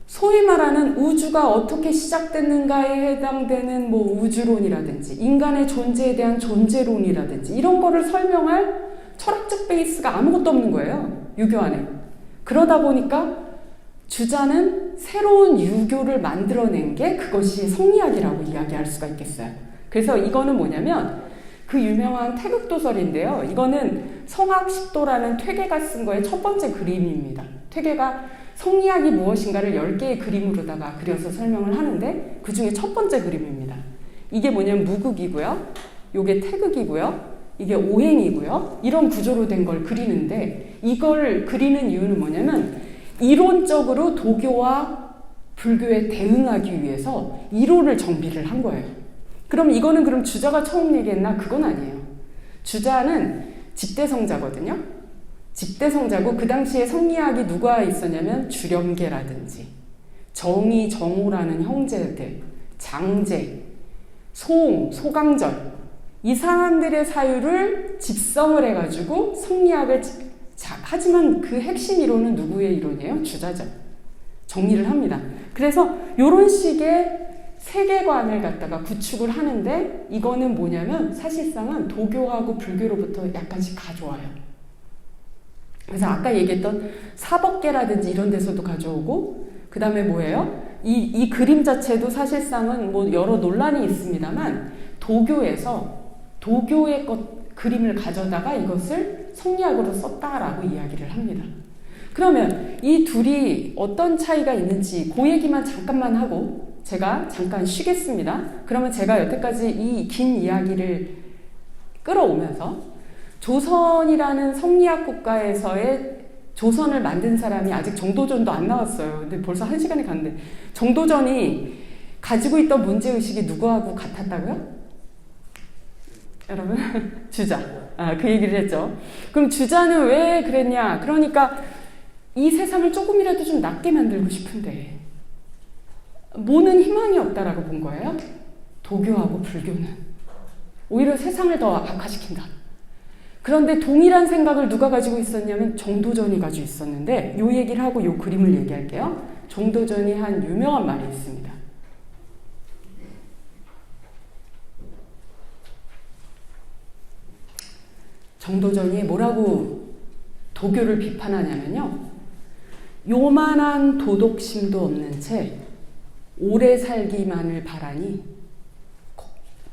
소위 말하는 우주가 어떻게 시작됐는가에 해당되는 우주론이라든지 인간의 존재에 대한 존재론이라든지 이런 거를 설명할 철학적 베이스가 아무것도 없는 거예요. 유교 안에. 그러다 보니까 주자는 새로운 유교를 만들어낸 게 그것이 성리학이라고 이야기할 수가 있겠어요. 그래서 이거는 뭐냐면 그 유명한 태극도설인데요. 이거는 성학식도라는 퇴계가 쓴 거의 첫 번째 그림입니다. 퇴계가 성리학이 무엇인가를 10개의 그림으로다가 그려서 설명을 하는데 그 중에 첫 번째 그림입니다. 이게 뭐냐면 무극이고요. 요게 태극이고요. 이게 오행이고요. 이런 구조로 된 걸 그리는데 이걸 그리는 이유는 뭐냐면 이론적으로 도교와 불교에 대응하기 위해서 이론을 정비를 한 거예요. 그럼 주자가 처음 얘기했나? 그건 아니에요. 주자는 집대성자거든요. 집대성자고 그 당시에 성리학이 누가 있었냐면 주렴계라든지 정의, 정호라는 형제들, 장제, 소옹, 소강절 이 사람들의 사유를 집성을 해가지고 성리학을 하지만 그 핵심 이론은 누구의 이론이에요? 주자죠. 정리를 합니다. 그래서 이런 식의 세계관을 갖다가 구축을 하는데 이거는 뭐냐면 사실상은 도교하고 불교로부터 약간씩 가져와요. 그래서 아까 얘기했던 사법계라든지 이런 데서도 가져오고 그 다음에 뭐예요? 이 그림 자체도 사실상은 여러 논란이 있습니다만 도교에서 도교의 그림을 가져다가 이것을 성리학으로 썼다라고 이야기를 합니다. 그러면 이 둘이 어떤 차이가 있는지 그 얘기만 잠깐만 하고 제가 잠깐 쉬겠습니다. 그러면 제가 여태까지 이 긴 이야기를 끌어오면서 조선이라는 성리학 국가에서의 조선을 만든 사람이 아직 정도전도 안 나왔어요. 근데 벌써 1시간이 갔는데 정도전이 가지고 있던 문제의식이 누구하고 같았다고요? 여러분? 주자. 그 얘기를 했죠. 그럼 주자는 왜 그랬냐? 그러니까 이 세상을 조금이라도 좀 낫게 만들고 싶은데 뭐는 희망이 없다라고 본 거예요. 도교하고 불교는 오히려 세상을 더 악화시킨다. 그런데 동일한 생각을 누가 가지고 있었냐면 정도전이 가지고 있었는데 요 얘기를 하고 요 그림을 얘기할게요. 정도전이 한 유명한 말이 있습니다. 정도전이 뭐라고 도교를 비판하냐면요. 요만한 도덕심도 없는 채 오래 살기만을 바라니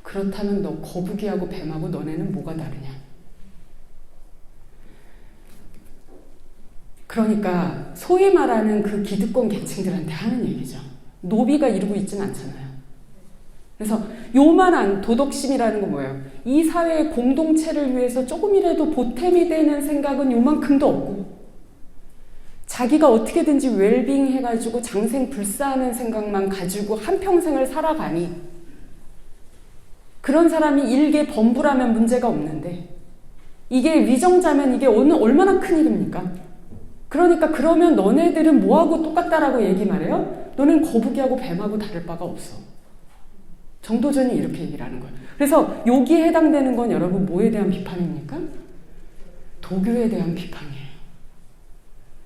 그렇다면 너 거북이하고 뱀하고 너네는 뭐가 다르냐. 그러니까 소위 말하는 그 기득권 계층들한테 하는 얘기죠. 노비가 이루고 있진 않잖아요. 그래서 요만한 도덕심이라는 건 뭐예요? 이 사회의 공동체를 위해서 조금이라도 보탬이 되는 생각은 요만큼도 없고 자기가 어떻게든지 웰빙 해가지고 장생불사하는 생각만 가지고 한평생을 살아가니 그런 사람이 일개 범부라면 문제가 없는데 이게 위정자면 이게 얼마나 큰일입니까? 그러니까 그러면 너네들은 뭐하고 똑같다라고 얘기 말해요? 너는 거북이하고 뱀하고 다를 바가 없어. 정도전이 이렇게 얘기를 하는 거예요. 그래서 여기에 해당되는 건 여러분 뭐에 대한 비판입니까? 도교에 대한 비판이에요.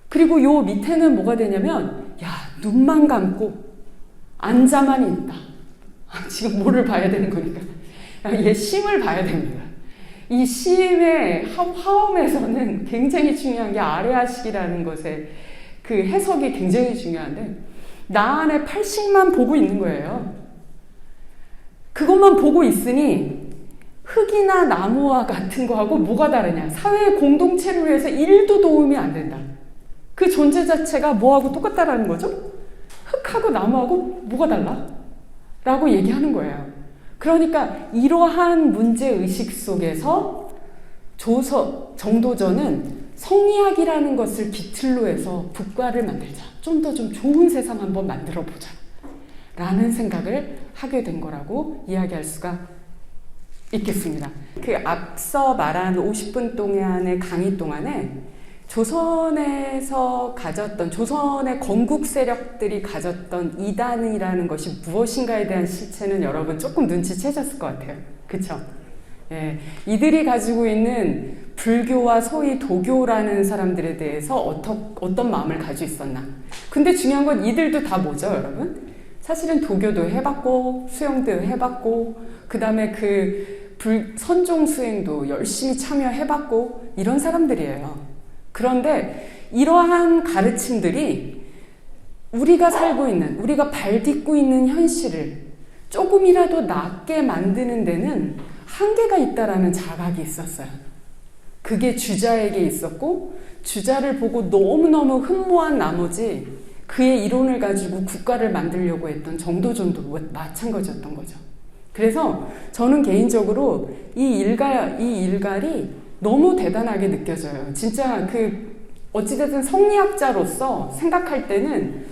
그리고 요 밑에는 뭐가 되냐면 야 눈만 감고 앉아만 있다. 지금 뭐를 봐야 되는 거니까. 얘 심을 봐야 됩니다. 이 심의 화엄에서는 굉장히 중요한 게 아레아식이라는 것의 그 해석이 굉장히 중요한데 나 안에 80만 보고 있는 거예요. 그것만 보고 있으니 흙이나 나무와 같은 거하고 뭐가 다르냐. 사회의 공동체를 위해서 1도 도움이 안 된다. 그 존재 자체가 뭐하고 똑같다라는 거죠? 흙하고 나무하고 뭐가 달라? 라고 얘기하는 거예요. 그러니까 이러한 문제의식 속에서 정도전은 성리학이라는 것을 기틀로 해서 국가를 만들자. 좀 더 좀 좋은 세상 한번 만들어 보자. 라는 생각을 하게 된 거라고 이야기할 수가 있겠습니다. 그 앞서 말한 50분 동안의 강의 동안에 조선에서 가졌던 조선의 건국 세력들이 가졌던 이단이라는 것이 무엇인가에 대한 실체는 여러분 조금 눈치채셨을 것 같아요. 그쵸? 예, 이들이 가지고 있는 불교와 소위 도교라는 사람들에 대해서 어떤 마음을 가지고 있었나. 근데 중요한 건 이들도 다 뭐죠, 여러분? 사실은 도교도 해봤고 수영도 해봤고 그 다음에 선종 수행도 열심히 참여해봤고 이런 사람들이에요. 그런데 이러한 가르침들이 우리가 살고 있는, 우리가 발딛고 있는 현실을 조금이라도 낫게 만드는 데는 한계가 있다라는 자각이 있었어요. 그게 주자에게 있었고 주자를 보고 너무너무 흠모한 나머지 그의 이론을 가지고 국가를 만들려고 했던 정도전도 마찬가지였던 거죠. 그래서 저는 개인적으로 이 일갈이 너무 대단하게 느껴져요. 진짜 어찌됐든 성리학자로서 생각할 때는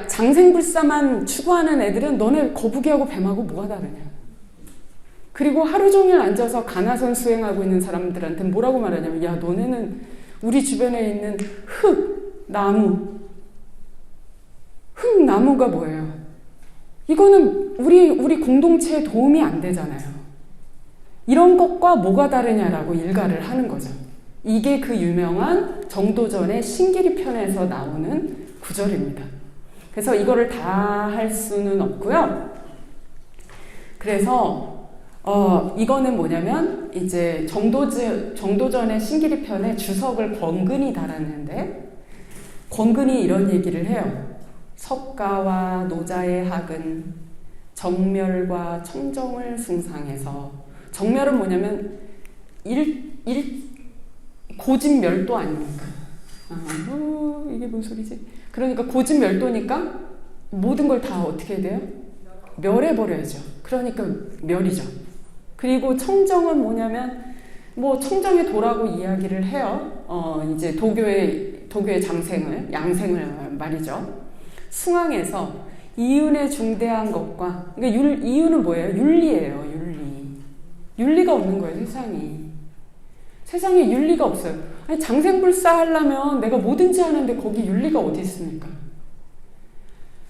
장생불사만 추구하는 애들은 너네 거북이하고 뱀하고 뭐가 다르냐. 그리고 하루 종일 앉아서 가나선 수행하고 있는 사람들한테 뭐라고 말하냐면 야 너네는 우리 주변에 있는 흙나무가 뭐예요? 이거는 우리 공동체에 도움이 안 되잖아요. 이런 것과 뭐가 다르냐라고 일갈을 하는 거죠. 이게 그 유명한 정도전의 신기리 편에서 나오는 구절입니다. 그래서 이거를 다 할 수는 없고요. 그래서 이거는 뭐냐면 이제 정도전의 신기리 편에 주석을 권근이 달았는데 권근이 이런 얘기를 해요. 석가와 노자의 학은 정멸과 청정을 숭상해서 정멸은 뭐냐면 고진멸도 아닙니까? 이게 뭔 소리지? 그러니까 고진멸도니까 모든 걸 다 어떻게 해야 돼요? 멸해버려야죠. 그러니까 멸이죠. 그리고 청정은 뭐냐면 뭐 청정의 도라고 이야기를 해요. 이제 도교의 양생을 말이죠. 숭앙에서 이윤에 중대한 것과, 그러니까 이윤은 뭐예요? 윤리예요. 윤리가 없는 거예요, 세상에 윤리가 없어요. 아니, 장생불사 하려면 내가 뭐든지 하는데 거기 윤리가 어디 있습니까?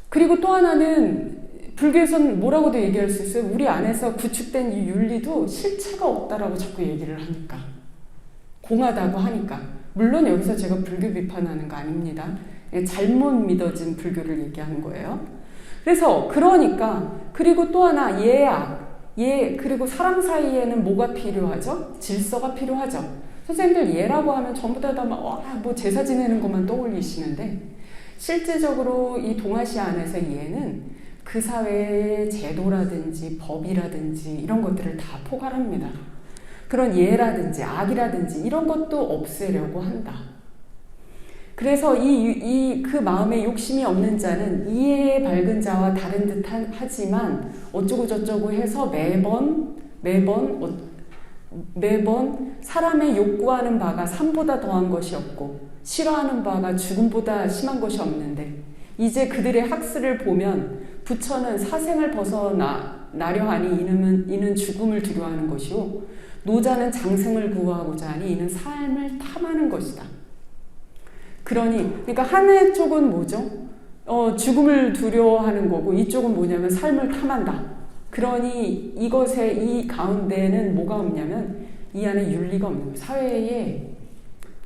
그리고 또 하나는 불교에서는 뭐라고도 얘기할 수 있어요. 우리 안에서 구축된 이 윤리도 실체가 없다라고 자꾸 얘기를 하니까, 공하다고 하니까. 물론 여기서 제가 불교 비판하는 거 아닙니다. 잘못 믿어진 불교를 얘기하는 거예요. 그래서 그러니까, 그리고 또 하나 그리고 사람 사이에는 뭐가 필요하죠? 질서가 필요하죠. 선생님들 예라고 하면 전부 다 뭐 제사 지내는 것만 떠올리시는데, 실제적으로 이 동아시아 안에서 예는 그 사회의 제도라든지 법이라든지 이런 것들을 다 포괄합니다. 그런 예라든지 악이라든지 이런 것도 없애려고 한다. 그래서 그 마음에 욕심이 없는 자는 이해의 밝은 자와 다른 듯 하지만 어쩌고 저쩌고 해서 매번 사람의 욕구하는 바가 삶보다 더한 것이 없고 싫어하는 바가 죽음보다 심한 것이 없는데, 이제 그들의 학설을 보면 부처는 사생을 벗어나려 하니 이는 죽음을 두려워하는 것이요, 노자는 장생을 구하고자 하니 이는 삶을 탐하는 것이다. 그러니까 한쪽은 뭐죠? 죽음을 두려워하는 거고, 이쪽은 뭐냐면 삶을 탐한다. 그러니 이 가운데는 뭐가 없냐면 이 안에 윤리가 없는 거예요. 사회에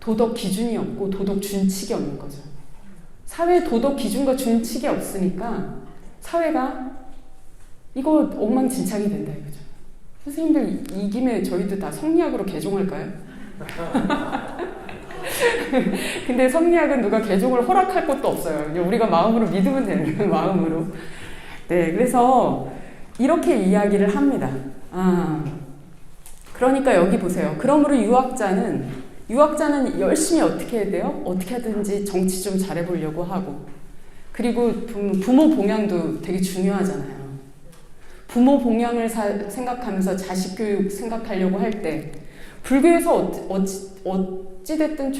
도덕 기준이 없고 도덕 준칙이 없는 거죠. 사회에 도덕 기준과 준칙이 없으니까 사회가 이거 엉망진창이 된다 이거죠. 선생님들 이 김에 저희도 다 성리학으로 개종할까요? 근데 성리학은 누가 개종을 허락할 것도 없어요. 우리가 마음으로 믿으면 되는 거예요. 마음으로. 네, 그래서 이렇게 이야기를 합니다. 그러니까 여기 보세요. 그러므로 유학자는 열심히 어떻게 해야 돼요? 어떻게 하든지 정치 좀 잘해보려고 하고, 그리고 부모 봉양도 되게 중요하잖아요. 부모 봉양을 생각하면서 자식 교육 생각하려고 할 때, 불교에서 어찌됐든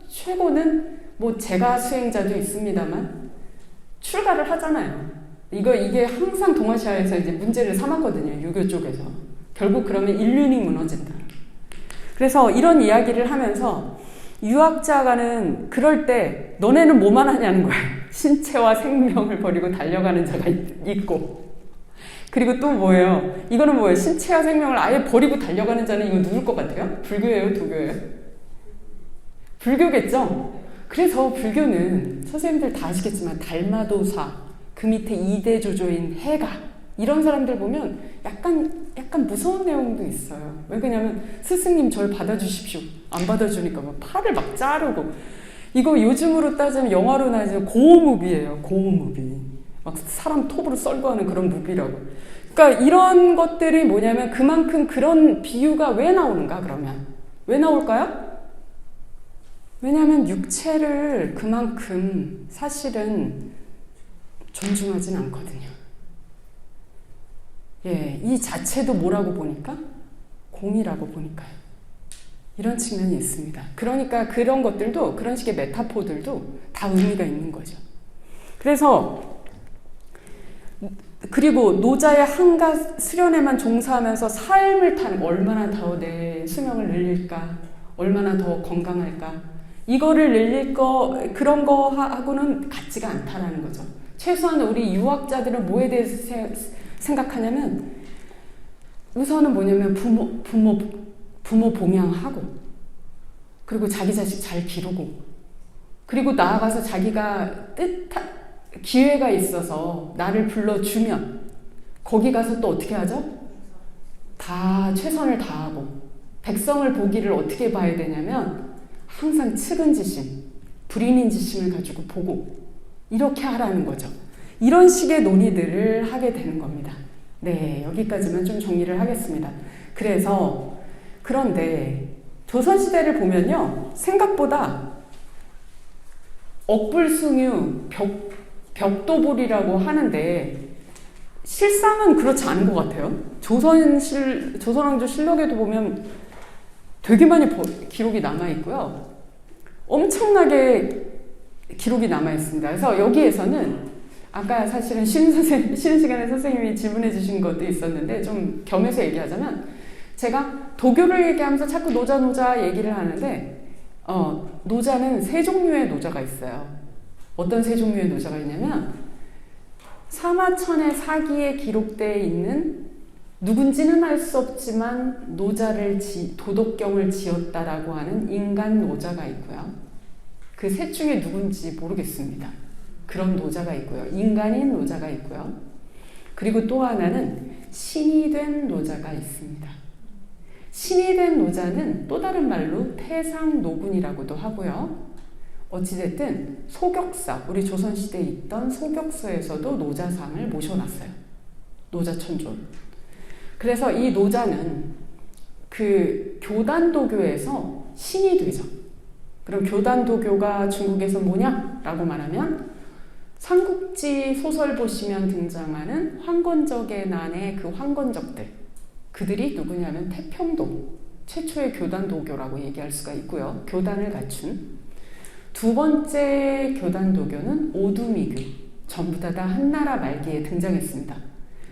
최고는 뭐 제가 수행자도 있습니다만 출가를 하잖아요. 이게 항상 동아시아에서 이제 문제를 삼았거든요. 유교 쪽에서. 결국 그러면 인륜이 무너진다. 그래서 이런 이야기를 하면서 유학자가는 그럴 때 너네는 뭐만 하냐는 거예요. 신체와 생명을 버리고 달려가는 자가 있고, 그리고 또 뭐예요? 이거는 뭐예요? 신체와 생명을 아예 버리고 달려가는 자는 이거 누굴 것 같아요? 불교예요? 도교예요? 불교겠죠? 그래서 불교는 선생님들 다 아시겠지만 달마도사, 그 밑에 이대조조인 해가, 이런 사람들 보면 약간 무서운 내용도 있어요. 왜 그러냐면 스승님 절 받아주십시오. 안 받아주니까 막 팔을 막 자르고, 이거 요즘으로 따지면 영화로 나지면 고무비예요. 고무비. 막 사람 톱으로 썰고 하는 그런 무비라고. 그러니까 이런 것들이 뭐냐면 그만큼 그런 비유가 왜 나오는가 그러면? 왜 나올까요? 왜냐하면 육체를 그만큼 사실은 존중하진 않거든요. 예, 이 자체도 뭐라고 보니까? 공이라고 보니까요. 이런 측면이 있습니다. 그러니까 그런 것들도, 그런 식의 메타포들도 다 의미가 있는 거죠. 그리고 노자의 한가 수련에만 종사하면서 삶을 타는, 얼마나 더 내 수명을 늘릴까, 얼마나 더 건강할까, 이거를 그런 거 하고는 같지가 않다라는 거죠. 최소한 우리 유학자들은 뭐에 대해서 생각하냐면, 우선은 뭐냐면 부모 봉양하고, 그리고 자기 자식 잘 기르고, 그리고 나아가서 자기가 기회가 있어서 나를 불러주면 거기 가서 또 어떻게 하죠? 다 최선을 다하고, 백성을 보기를 어떻게 봐야 되냐면 항상 측은지심, 불인인지심을 가지고 보고, 이렇게 하라는 거죠. 이런 식의 논의들을 하게 되는 겁니다. 네, 여기까지만 좀 정리를 하겠습니다. 그런데 조선시대를 보면요, 생각보다 억불숭유, 벽도불이라고 하는데, 실상은 그렇지 않은 것 같아요. 조선왕조 실록에도 보면 되게 많이 기록이 남아있고요. 엄청나게 기록이 남아있습니다. 그래서 여기에서는 아까 사실은 쉬는 시간에 선생님이 질문해 주신 것도 있었는데 좀 겸해서 얘기하자면 제가 도교를 얘기하면서 자꾸 노자 얘기를 하는데 노자는 세 종류의 노자가 있어요. 어떤 세 종류의 노자가 있냐면 사마천의 사기에 기록되어 있는 누군지는 알 수 없지만 도덕경을 지었다라고 하는 인간 노자가 있고요. 그 셋 중에 누군지 모르겠습니다. 그런 노자가 있고요. 인간인 노자가 있고요. 그리고 또 하나는 신이 된 노자가 있습니다. 신이 된 노자는 또 다른 말로 태상노군이라고도 하고요. 어찌됐든 소격사, 우리 조선시대에 있던 소격서에서도 노자상을 모셔놨어요. 노자천존. 그래서 이 노자는 그 교단도교에서 신이 되죠. 그럼 교단도교가 중국에서 뭐냐? 라고 말하면 삼국지 소설 보시면 등장하는 황건적의 난의 그 황건적들, 그들이 누구냐면 태평도 최초의 교단도교라고 얘기할 수가 있고요. 교단을 갖춘 두 번째 교단도교는 오두미교, 전부 다 한나라 말기에 등장했습니다.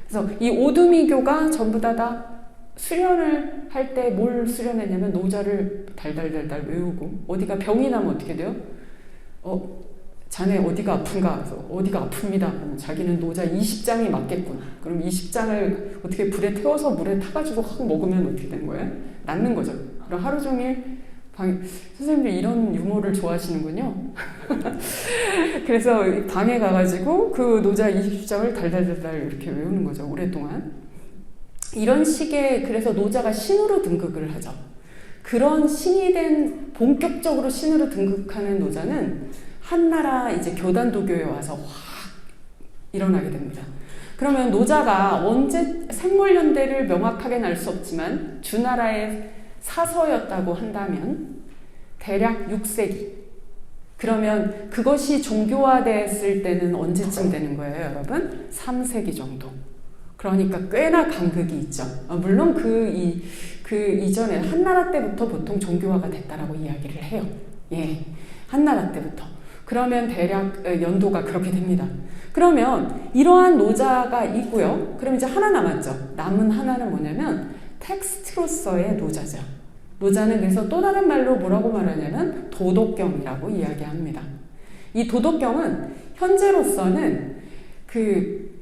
그래서 이 오두미교가 전부 다 수련을 할 때 뭘 수련했냐면 노자를 달달달달 외우고 어디가 병이 나면 어떻게 돼요? 자네 어디가 아픈가? 그래서 어디가 아픕니다. 그러면 자기는 노자 20장이 맞겠구나. 그럼 20장을 어떻게 불에 태워서 물에 타가지고 확 먹으면 어떻게 되는 거예요? 낫는 거죠. 그럼 하루 종일 선생님들 이런 유머를 좋아하시는군요. 그래서 방에 가가지고 그 노자 20장을 달달달달 이렇게 외우는 거죠. 오랫동안. 이런 식의, 그래서 노자가 신으로 등극을 하죠. 그런 신이 된, 본격적으로 신으로 등극하는 노자는 한나라 이제 교단도교에 와서 확 일어나게 됩니다. 그러면 노자가 언제 생물연대를 명확하게 알 수 없지만 주나라의 사서였다고 한다면 대략 6세기. 그러면 그것이 종교화됐을 때는 언제쯤 되는 거예요, 여러분? 3세기 정도. 그러니까 꽤나 간극이 있죠. 물론 그 이전에 한나라 때부터 보통 종교화가 됐다라고 이야기를 해요. 예, 한나라 때부터. 그러면 대략 연도가 그렇게 됩니다. 그러면 이러한 노자가 있고요. 그럼 이제 하나 남았죠. 남은 하나는 뭐냐면 텍스트로서의 노자죠. 노자는 그래서 또 다른 말로 뭐라고 말하냐면 도덕경이라고 이야기합니다. 이 도덕경은 현재로서는 그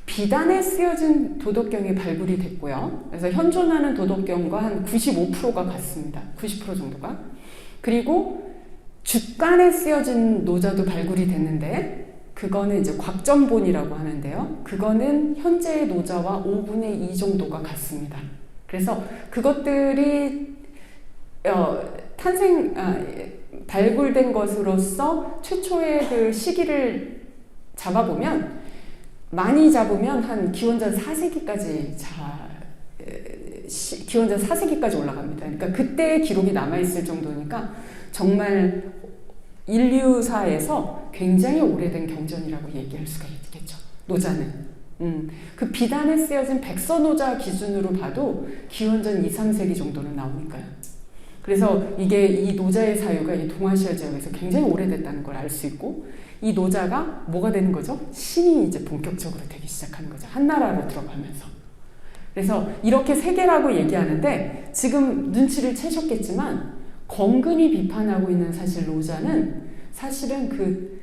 비단에 쓰여진 도덕경이 발굴이 됐고요. 그래서 현존하는 도덕경과 한 95%가 같습니다. 90% 정도가. 그리고 죽간에 쓰여진 노자도 발굴이 됐는데 그거는 이제 곽전본이라고 하는데요. 그거는 현재의 노자와 5분의 2 정도가 같습니다. 그래서 그것들이 발굴된 것으로서 최초의 그 시기를 잡아보면 많이 잡으면 한 기원전 4세기까지 기원전 4세기까지 올라갑니다. 그러니까 그때의 기록이 남아있을 정도니까 정말 인류사에서 굉장히 오래된 경전이라고 얘기할 수가 있겠죠. 노자는. 그 비단에 쓰여진 백서노자 기준으로 봐도 기원전 2, 3세기 정도는 나오니까요. 그래서 이게 이 노자의 사유가 이 동아시아 지역에서 굉장히 오래됐다는 걸 알 수 있고 이 노자가 뭐가 되는 거죠? 신이 이제 본격적으로 되기 시작하는 거죠. 한나라로 들어가면서. 그래서 이렇게 세 개라고 얘기하는데 지금 눈치를 채셨겠지만 건근히 비판하고 있는 사실 노자는 사실은 그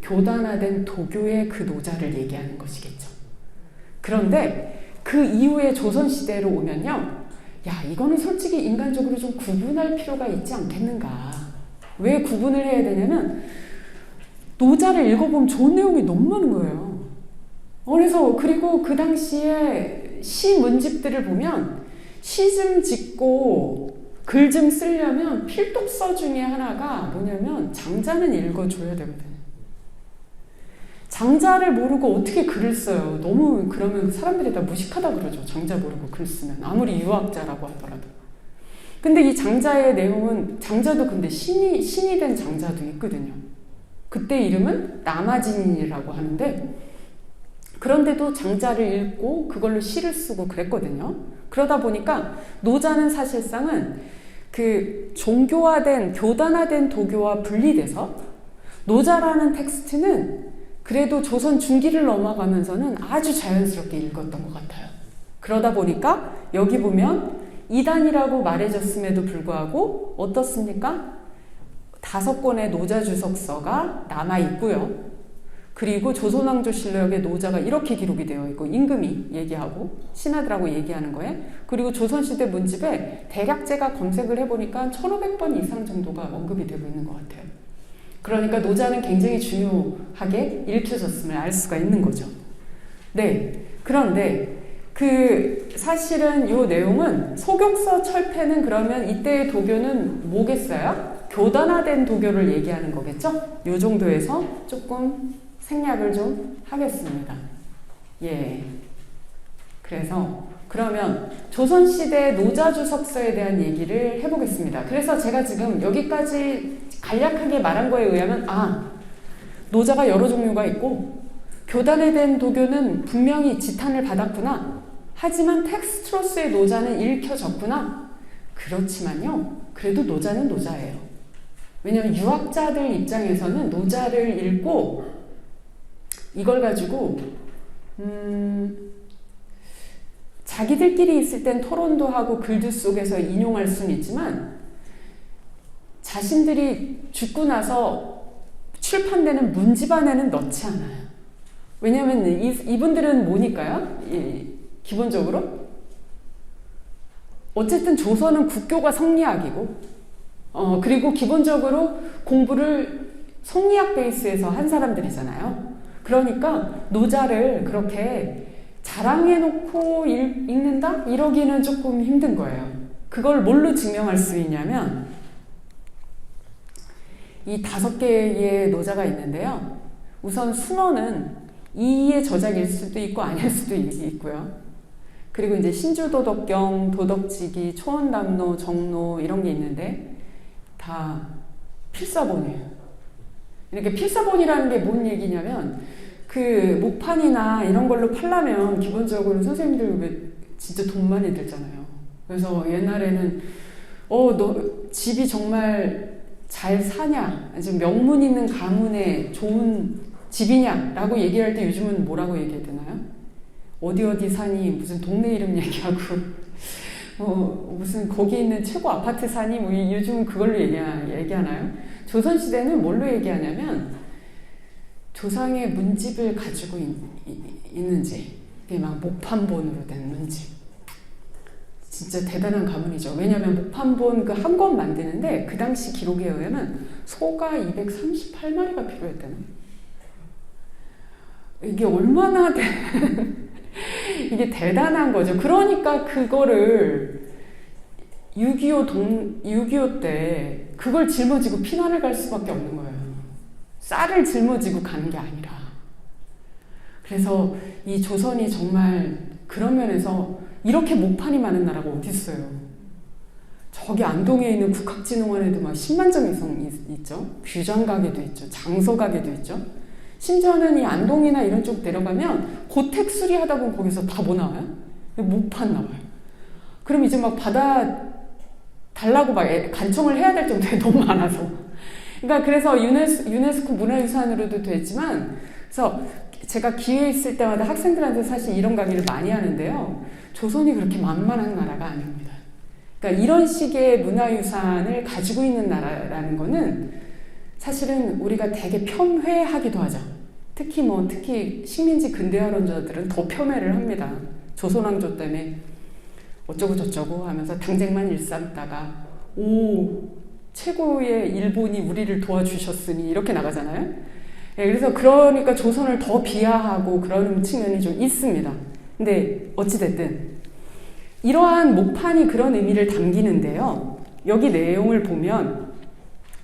교단화된 도교의 그 노자를 얘기하는 것이겠죠. 그런데 그 이후에 조선시대로 오면요. 야, 이거는 솔직히 인간적으로 좀 구분할 필요가 있지 않겠는가. 왜 구분을 해야 되냐면 노자를 읽어보면 좋은 내용이 너무 많은 거예요. 그래서 그리고 그 당시에 시 문집들을 보면 시 좀 짓고 글 좀 쓰려면 필독서 중에 하나가 뭐냐면 장자는 읽어줘야 되거든요. 장자를 모르고 어떻게 글을 써요? 너무 그러면 사람들이 다 무식하다 그러죠. 장자 모르고 글 쓰면. 아무리 유학자라고 하더라도. 근데 이 장자의 내용은 장자도 근데 신이 된 장자도 있거든요. 그때 이름은 남아진이라고 하는데 그런데도 장자를 읽고 그걸로 시를 쓰고 그랬거든요. 그러다 보니까 노자는 사실상은 그 종교화된, 교단화된 도교와 분리돼서 노자라는 텍스트는 그래도 조선 중기를 넘어가면서는 아주 자연스럽게 읽었던 것 같아요. 그러다 보니까 여기 보면 이단이라고 말해졌음에도 불구하고 어떻습니까? 5권의 노자 주석서가 남아있고요. 그리고 조선왕조실록에 노자가 이렇게 기록이 되어 있고 임금이 얘기하고 신하들하고 얘기하는 거에, 그리고 조선시대 문집에 대략 제가 검색을 해보니까 1500번 이상 정도가 언급이 되고 있는 것 같아요. 그러니까 노자는 굉장히 중요하게 읽혀졌음을 알 수가 있는 거죠. 네, 그런데 사실은 이 내용은 소격서 철폐는 그러면 이때의 도교는 뭐겠어요? 교단화된 도교를 얘기하는 거겠죠? 이 정도에서 조금 생략을 좀 하겠습니다. 예. 그래서 그러면 조선시대 노자주석서에 대한 얘기를 해보겠습니다. 그래서 제가 지금 여기까지 간략하게 말한 거에 의하면 노자가 여러 종류가 있고 교단에 된 도교는 분명히 지탄을 받았구나. 하지만 텍스트로서의 노자는 읽혀졌구나. 그렇지만요. 그래도 노자는 노자예요. 왜냐하면 유학자들 입장에서는 노자를 읽고 이걸 가지고 자기들끼리 있을 땐 토론도 하고 글도 속에서 인용할 수는 있지만 자신들이 죽고 나서 출판되는 문집 안에는 넣지 않아요. 왜냐하면 이분들은 뭐니까요? 기본적으로 어쨌든 조선은 국교가 성리학이고 그리고 기본적으로 공부를 성리학 베이스에서 한 사람들이잖아요. 그러니까 노자를 그렇게 자랑해놓고 읽는다? 이러기는 조금 힘든 거예요. 그걸 뭘로 증명할 수 있냐면 이 5개의 노자가 있는데요. 우선 순원은 이의 저작일 수도 있고 아닐 수도 있고요. 그리고 이제 신주도덕경, 도덕지기, 초원담로, 정로 이런 게 있는데 다 필사본이에요. 이렇게 필사본이라는 게 뭔 얘기냐면 그 목판이나 이런 걸로 팔려면 기본적으로 선생님들 왜 진짜 돈 많이 들잖아요. 그래서 옛날에는 너 집이 정말 잘 사냐, 아주 명문 있는 가문의 좋은 집이냐 라고 얘기할 때 요즘은 뭐라고 얘기해야 되나요? 어디 사니, 무슨 동네 이름 얘기하고 무슨 거기 있는 최고 아파트 사니, 뭐 요즘 그걸로 얘기하나요? 조선시대는 뭘로 얘기하냐면 조상의 문집을 가지고 있는지, 그게 막 목판본으로 된 문집. 진짜 대단한 가문이죠. 왜냐하면 목판본 그 한 권 만드는데 그 당시 기록에 의하면 소가 238마리가 필요했다는. 이게 얼마나 이게 대단한 거죠. 그러니까 그거를 6.25 때 그걸 짊어지고 피난을 갈 수밖에 없는 거예요. 쌀을 짊어지고 가는 게 아니라. 그래서 이 조선이 정말 그런 면에서 이렇게 목판이 많은 나라가 어디 있어요. 저기 안동에 있는 국학진흥원에도 막 10만 점 이상 있죠. 규장가게도 있죠. 장서가게도 있죠. 심지어는 이 안동이나 이런 쪽 내려가면 고택 수리하다 보면 거기서 다 뭐 나와요? 목판 나와요. 그럼 이제 막 받아 달라고 막 간청을 해야 될 정도에 너무 많아서. 그러니까 그래서 유네스코 문화유산으로도 됐지만, 그래서 제가 기회 있을 때마다 학생들한테 사실 이런 강의를 많이 하는데요. 조선이 그렇게 만만한 나라가 아닙니다. 그러니까 이런 식의 문화유산을 가지고 있는 나라라는 거는 사실은 우리가 되게 폄훼하기도 하죠. 특히 식민지 근대화론자들은 더 폄훼를 합니다. 조선왕조 때문에 어쩌고 저쩌고 하면서 당쟁만 일삼다가 최고의 일본이 우리를 도와주셨으니 이렇게 나가잖아요. 네, 그래서 그러니까 조선을 더 비하하고 그런 측면이 좀 있습니다. 근데 어찌됐든 이러한 목판이 그런 의미를 담기는데요. 여기 내용을 보면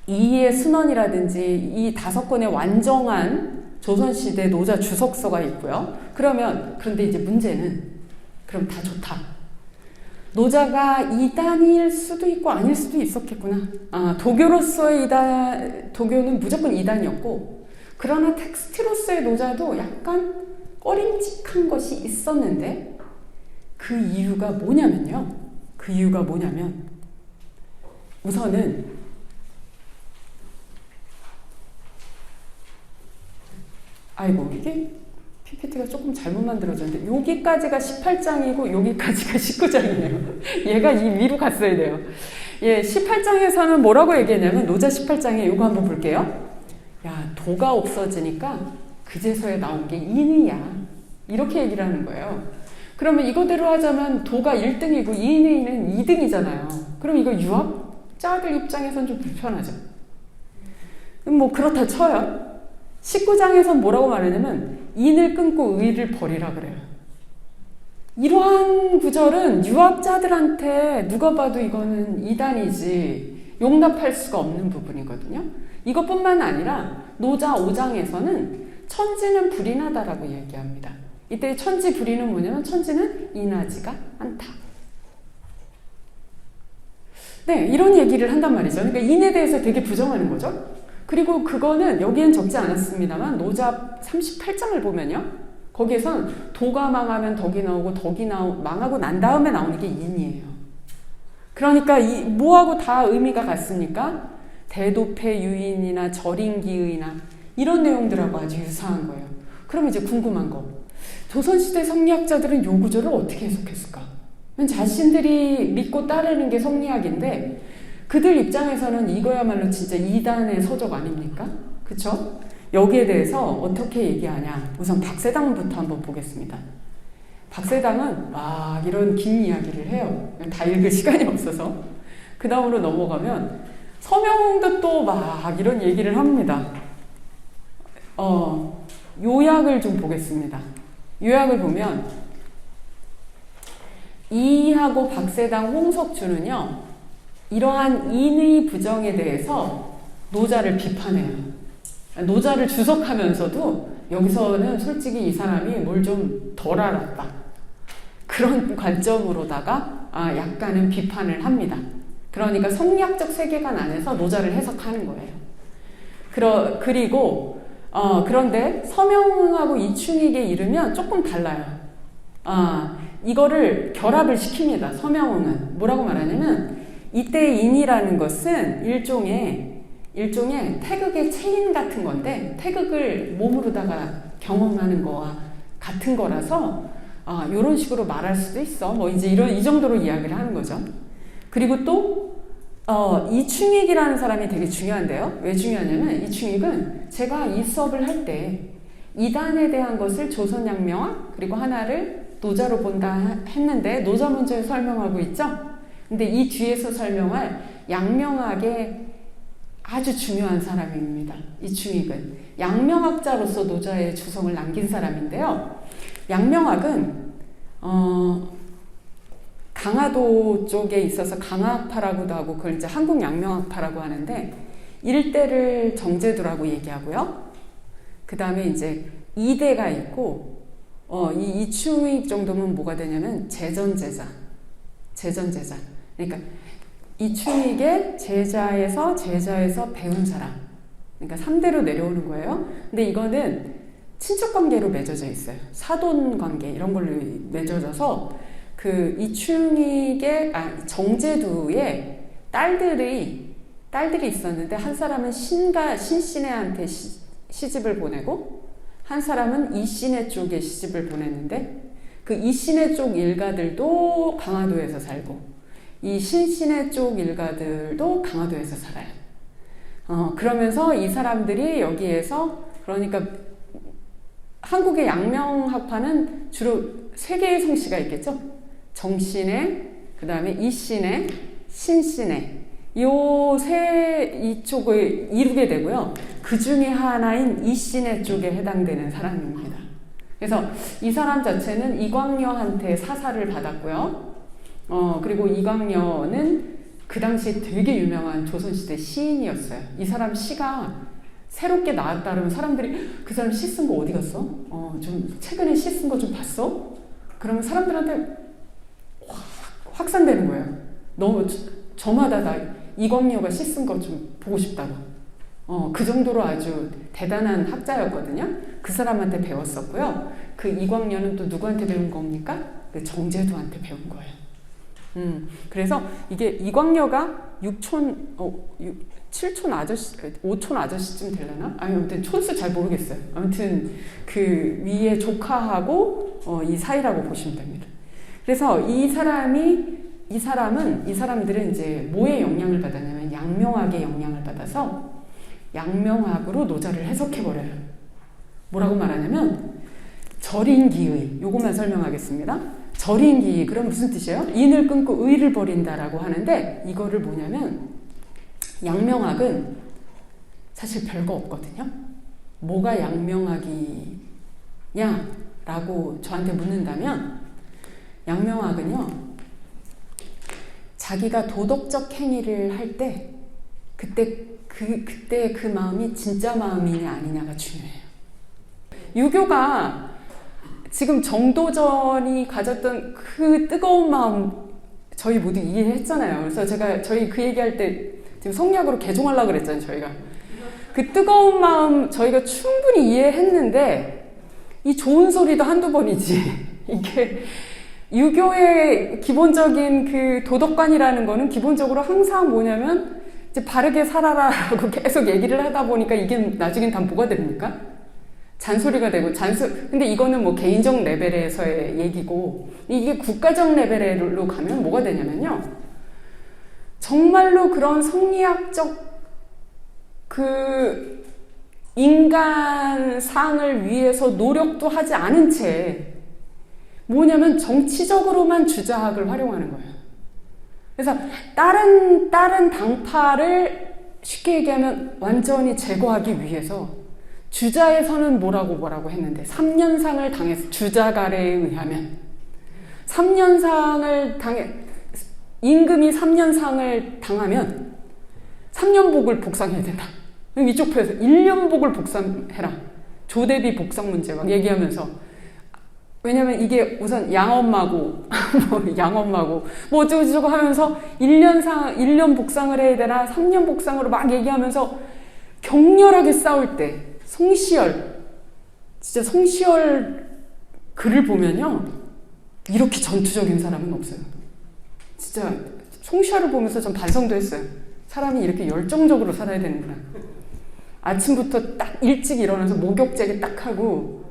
이의 순원이라든지 이 5권의 완정한 조선시대 노자 주석서가 있고요. 그런데 이제 문제는 그럼 다 좋다. 노자가 이단일 수도 있고 아닐 수도 있었겠구나. 도교로서의 도교는 무조건 이단이었고, 그러나 텍스트로서의 노자도 약간 꺼림칙한 것이 있었는데 그 이유가 뭐냐면요. 그 이유가 뭐냐면 우선은 아이고 이게 PPT가 조금 잘못 만들어졌는데 여기까지가 18장이고 여기까지가 19장이에요. 얘가 이 위로 갔어야 돼요. 예, 18장에서는 뭐라고 얘기했냐면 노자 18장에 이거 한번 볼게요. 야, 도가 없어지니까 그제서야 나온 게 인의야. 이렇게 얘기를 하는 거예요. 그러면 이거대로 하자면 도가 1등이고 인의는 2등이잖아요. 그럼 이거 유학자들 입장에선 좀 불편하죠. 뭐 그렇다 쳐요. 19장에선 뭐라고 말하냐면 인을 끊고 의를 버리라 그래요. 이러한 구절은 유학자들한테 누가 봐도 이거는 이단이지 용납할 수가 없는 부분이거든요. 이것뿐만 아니라 노자 5장에서는 천지는 불인하다라고 얘기합니다. 이때 천지 불인은 뭐냐면 천지는 인하지가 않다. 네, 이런 얘기를 한단 말이죠. 그러니까 인에 대해서 되게 부정하는 거죠. 그리고 그거는 여기엔 적지 않았습니다만 노자 38장을 보면요. 거기에선 도가 망하면 덕이 나오고 덕이 망하고 난 다음에 나오는 게 인이에요. 그러니까 뭐하고 다 의미가 같습니까? 대도패 유인이나 절인기의나 이런 내용들하고 아주 유사한 거예요. 그럼 이제 궁금한 거. 조선시대 성리학자들은 요 구절을 어떻게 해석했을까? 자신들이 믿고 따르는 게 성리학인데 그들 입장에서는 이거야말로 진짜 이단의 서적 아닙니까? 그쵸? 여기에 대해서 어떻게 얘기하냐. 우선 박세당부터 한번 보겠습니다. 박세당은 막 이런 긴 이야기를 해요. 다 읽을 시간이 없어서. 그 다음으로 넘어가면 서명웅도 또 막 이런 얘기를 합니다. 요약을 좀 보겠습니다. 요약을 보면 이하고 박세당 홍석주는요. 이러한 인의 부정에 대해서 노자를 비판해요. 노자를 주석하면서도 여기서는 솔직히 이 사람이 뭘 좀 덜 알았다. 그런 관점으로다가 약간은 비판을 합니다. 그러니까 성리학적 세계관 안에서 노자를 해석하는 거예요. 그리고 그런데 서명하고 이충익에 이르면 조금 달라요. 이거를 결합을 시킵니다. 서명은 뭐라고 말하냐면 이때 인이라는 것은 일종의 태극의 체인 같은 건데 태극을 몸으로다가 경험하는 거와 같은 거라서 이런 식으로 말할 수도 있어. 뭐 이제 이 정도로 이야기를 하는 거죠. 그리고 또 이충익이라는 사람이 되게 중요한데요. 왜 중요하냐면 이충익은 제가 이 수업을 할 때 이단에 대한 것을 조선양명학 그리고 하나를 노자로 본다 했는데 노자 문제에 설명하고 있죠. 근데 이 뒤에서 설명할 양명학의 아주 중요한 사람입니다. 이충익은 양명학자로서 노자의 주성을 남긴 사람인데요. 양명학은 강화도 쪽에 있어서 강화학파라고도 하고 그걸 이제 한국 양명학파라고 하는데 일대를 정제도라고 얘기하고요. 그 다음에 이제 이대가 있고 이 이충익 정도면 뭐가 되냐면 재전제자. 그러니까 이충익의 제자에서 배운 사람. 그러니까 3대로 내려오는 거예요. 근데 이거는 친척 관계로 맺어져 있어요. 사돈 관계 이런 걸로 맺어져서 그 이충익의 정제두의 딸들이 있었는데 한 사람은 신신애한테 시집을 보내고 한 사람은 이신애 쪽에 시집을 보냈는데 그 이신애 쪽 일가들도 강화도에서 살고 이 신신애 쪽 일가들도 강화도에서 살아요. 그러면서 이 사람들이 여기에서 그러니까 한국의 양명학파는 주로 세 개의 성씨가 있겠죠. 정신애, 그 다음에 이신애, 신신애 이쪽을 이루게 되고요. 그 중에 하나인 이신애 쪽에 해당되는 사람입니다. 그래서 이 사람 자체는 이광여한테 사사를 받았고요. 그리고 이광여는 그 당시 되게 유명한 조선시대 시인이었어요. 이 사람 시가 새롭게 나왔다 그러면 사람들이 그 사람 시 쓴 거 어디 갔어? 좀 최근에 시 쓴 거 좀 봤어? 그러면 사람들한테 확산되는 거예요. 너무 저마다 다 이광여가 시 쓴 거 좀 보고 싶다고. 그 정도로 아주 대단한 학자였거든요. 그 사람한테 배웠었고요. 그 이광년은 또 누구한테 배운 겁니까? 그 정제도한테 배운 거예요. 그래서 이게 이광녀가 7촌 아저씨, 5촌 아저씨쯤 되려나? 아무튼 촌수 잘 모르겠어요. 아무튼 그 위에 조카하고 이 사이라고 보시면 됩니다. 그래서 이 사람들은 이제 뭐의 영향을 받았냐면 양명학의 영향을 받아서 양명학으로 노자를 해석해버려요. 뭐라고 말하냐면 절인기의, 요것만 설명하겠습니다. 절인기, 그럼 무슨 뜻이에요? 인을 끊고 의를 버린다라고 하는데 이거를 뭐냐면 양명학은 사실 별거 없거든요. 뭐가 양명학이냐라고 저한테 묻는다면 양명학은요, 자기가 도덕적 행위를 할 때 그때 그 마음이 진짜 마음이냐 아니냐가 중요해요. 유교가 지금 정도전이 가졌던 그 뜨거운 마음 저희 모두 이해했잖아요. 그래서 저희 그 얘기할 때 지금 성리학으로 개종하려고 그랬잖아요. 저희가 그 뜨거운 마음 저희가 충분히 이해했는데 이 좋은 소리도 한두 번이지 이게 유교의 기본적인 그 도덕관이라는 거는 기본적으로 항상 뭐냐면 이제 바르게 살아라라고 계속 얘기를 하다 보니까 이게 나중엔 다 뭐가 됩니까? 잔소리가 되고 근데 이거는 뭐 개인적 레벨에서의 얘기고 이게 국가적 레벨로 가면 뭐가 되냐면요, 정말로 그런 성리학적 그 인간상을 위해서 노력도 하지 않은 채 뭐냐면 정치적으로만 주자학을 활용하는 거예요. 그래서 다른 당파를 쉽게 얘기하면 완전히 제거하기 위해서 주자에서는 뭐라고 했는데 3년상을 당해서 주자갈에 의하면 3년상을 임금이 3년상을 당하면 3년복을 복상해야 된다. 이쪽 표에서 1년복을 복상해라. 조대비 복상 문제 막 얘기하면서, 왜냐면 이게 우선 양엄마고 뭐 어쩌고저쩌고 하면서 1년 복상을 해야 되나 3년 복상으로 막 얘기하면서 격렬하게 싸울 때 진짜 송시열 글을 보면요, 이렇게 전투적인 사람은 없어요. 진짜 송시열을 보면서 전 반성도 했어요. 사람이 이렇게 열정적으로 살아야 되는구나. 아침부터 딱 일찍 일어나서 목욕제기 딱 하고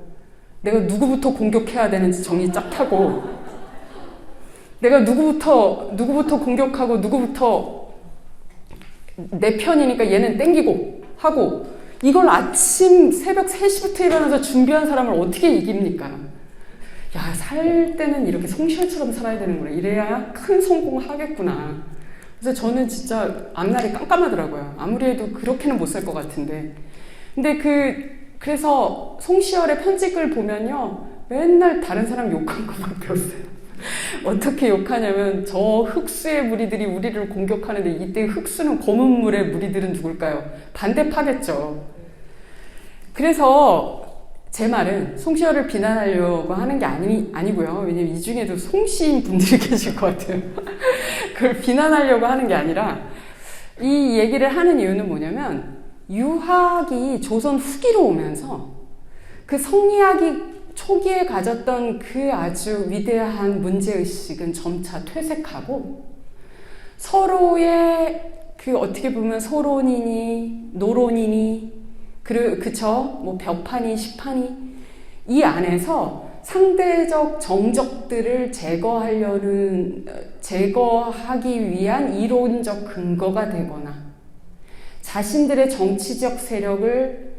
내가 누구부터 공격해야 되는지 정리 쫙 하고 내가 누구부터 공격하고 누구부터 내 편이니까 얘는 땡기고 하고, 이걸 아침 새벽 3시부터 일어나서 준비한 사람을 어떻게 이깁니까? 야, 살 때는 이렇게 송시열처럼 살아야 되는구나. 이래야 큰 성공을 하겠구나. 그래서 저는 진짜 앞날이 깜깜하더라고요. 아무리 해도 그렇게는 못 살 것 같은데. 근데 그래서 송시열의 편집을 보면요, 맨날 다른 사람 욕한 것밖에 없어요. 어떻게 욕하냐면, 저 흑수의 무리들이 우리를 공격하는데 이때 흑수는 검은 물의 무리들은 누굴까요? 반대파겠죠. 그래서 제 말은 송시열을 비난하려고 하는 게 아니고요. 왜냐면 이 중에도 송시인 분들이 계실 것 같아요. 그걸 비난하려고 하는 게 아니라, 이 얘기를 하는 이유는 뭐냐면, 유학이 조선 후기로 오면서 그 성리학이 초기에 가졌던 그 아주 위대한 문제의식은 점차 퇴색하고, 서로의 그 어떻게 보면 소론이니 노론이니 그쵸, 뭐 벽판이 식판이 이 안에서 상대적 정적들을 제거하기 위한 이론적 근거가 되거나 자신들의 정치적 세력을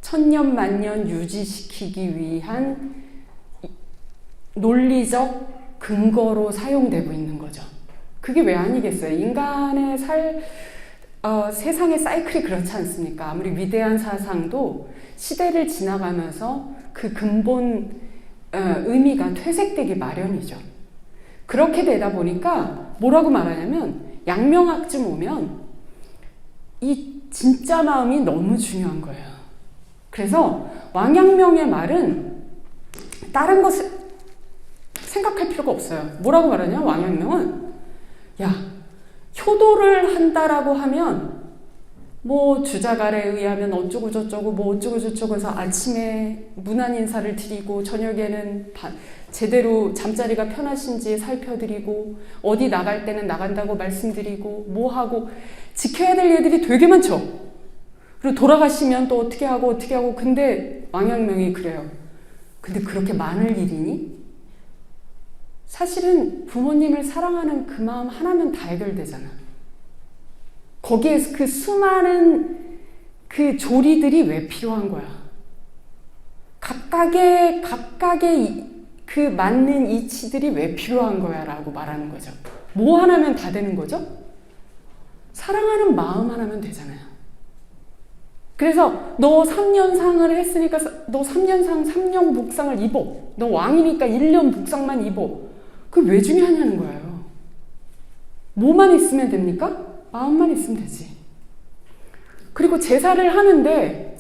천년만년 유지시키기 위한 논리적 근거로 사용되고 있는 거죠. 그게 왜 아니겠어요? 인간의 세상의 사이클이 그렇지 않습니까? 아무리 위대한 사상도 시대를 지나가면서 그 근본 의미가 퇴색되기 마련이죠. 그렇게 되다 보니까 뭐라고 말하냐면, 양명학쯤 오면 이 진짜 마음이 너무 중요한 거예요. 그래서 왕양명의 말은 다른 것을 생각할 필요가 없어요. 뭐라고 말하냐? 왕양명은, 야, 효도를 한다라고 하면 뭐 주자갈에 의하면 어쩌고 저쩌고 뭐 어쩌고 저쩌고 해서 아침에 문안 인사를 드리고 저녁에는 제대로 잠자리가 편하신지 살펴드리고 어디 나갈 때는 나간다고 말씀드리고 뭐 하고 지켜야 될 일들이 되게 많죠. 그리고 돌아가시면 또 어떻게 하고 근데 왕양명이 그래요. 근데 그렇게 많을 일이니? 사실은 부모님을 사랑하는 그 마음 하나면 다 해결되잖아. 거기에 그 수많은 그 조리들이 왜 필요한 거야? 각각의 그 맞는 이치들이 왜 필요한 거야? 라고 말하는 거죠. 뭐 하나면 다 되는 거죠? 사랑하는 마음 하나면 되잖아요. 그래서 너 3년상을 했으니까 너 3년상 3년 복상을 입어. 너 왕이니까 1년 복상만 입어. 그게 왜 중요하냐는 거예요. 뭐만 있으면 됩니까? 마음만 있으면 되지. 그리고 제사를 하는데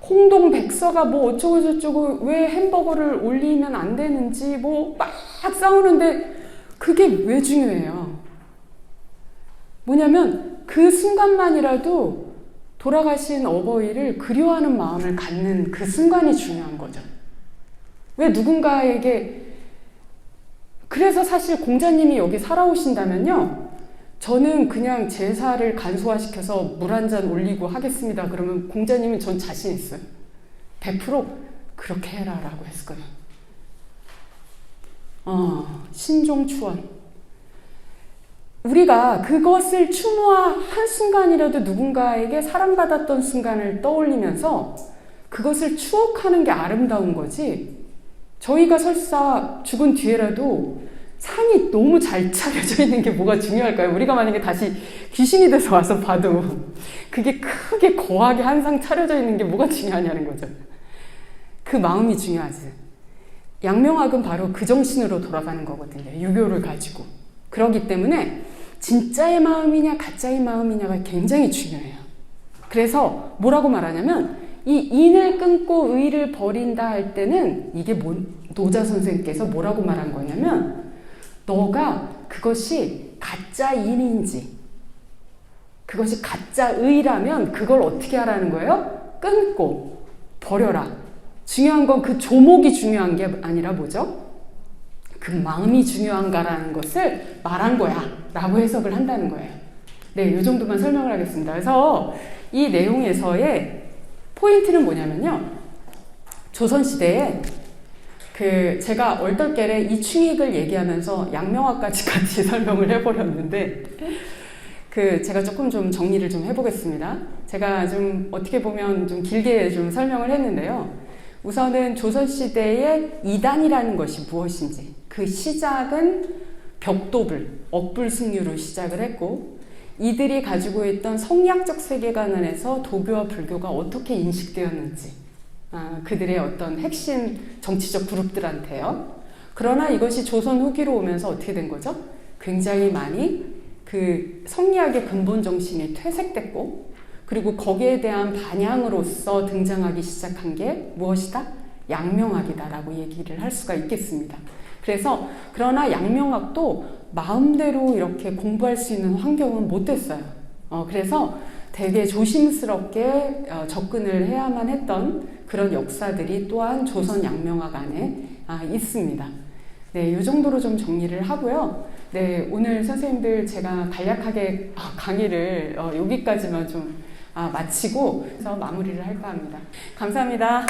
홍동 백서가 뭐 어쩌고 저쩌고 왜 햄버거를 올리면 안 되는지 뭐 막 싸우는데 그게 왜 중요해요? 뭐냐면 그 순간만이라도 돌아가신 어버이를 그리워하는 마음을 갖는 그 순간이 중요한 거죠. 왜 누군가에게 그래서 사실 공자님이 여기 살아오신다면요. 저는 그냥 제사를 간소화시켜서 물 한 잔 올리고 하겠습니다. 그러면 공자님은 전 자신 있어요. 100% 그렇게 해라 라고 했을 거예요. 신종추원. 우리가 그것을 추모한 순간이라도 누군가에게 사랑받았던 순간을 떠올리면서 그것을 추억하는 게 아름다운 거지. 저희가 설사 죽은 뒤에라도 상이 너무 잘 차려져 있는 게 뭐가 중요할까요? 우리가 만약에 다시 귀신이 돼서 와서 봐도 그게 크게 거하게 한 상 차려져 있는 게 뭐가 중요하냐는 거죠. 그 마음이 중요하지. 양명학은 바로 그 정신으로 돌아가는 거거든요. 유교를 가지고. 그렇기 때문에 진짜의 마음이냐 가짜의 마음이냐가 굉장히 중요해요. 그래서 뭐라고 말하냐면 이 인을 끊고 의를 버린다 할 때는 이게 노자 선생님께서 뭐라고 말한 거냐면 너가 그것이 가짜 인인지 그것이 가짜 의라면 그걸 어떻게 하라는 거예요? 끊고 버려라. 중요한 건 그 조목이 중요한 게 아니라 뭐죠? 그 마음이 중요한가라는 것을 말한 거야 라고 해석을 한다는 거예요. 네, 이 정도만 설명을 하겠습니다. 그래서 이 내용에서의 포인트는 뭐냐면요. 조선시대에 제가 얼떨결에 이충익을 얘기하면서 양명학까지 같이 설명을 해버렸는데 제가 조금 좀 정리를 좀 해보겠습니다. 제가 좀 어떻게 보면 좀 길게 좀 설명을 했는데요. 우선은 조선시대의 이단이라는 것이 무엇인지 그 시작은 벽도불, 억불승류로 시작을 했고 이들이 가지고 있던 성리학적 세계관 안에서 도교와 불교가 어떻게 인식되었는지 그들의 어떤 핵심 정치적 그룹들한테요. 그러나 이것이 조선 후기로 오면서 어떻게 된 거죠? 굉장히 많이 그 성리학의 근본 정신이 퇴색됐고 그리고 거기에 대한 반향으로서 등장하기 시작한 게 무엇이다? 양명학이다라고 얘기를 할 수가 있겠습니다. 그러나 양명학도 마음대로 이렇게 공부할 수 있는 환경은 못 됐어요. 그래서 되게 조심스럽게 접근을 해야만 했던 그런 역사들이 또한 조선 양명학 안에 있습니다. 네, 이 정도로 좀 정리를 하고요. 네, 오늘 선생님들 제가 간략하게 강의를 여기까지만 좀 마치고 해서 마무리를 할까 합니다. 감사합니다.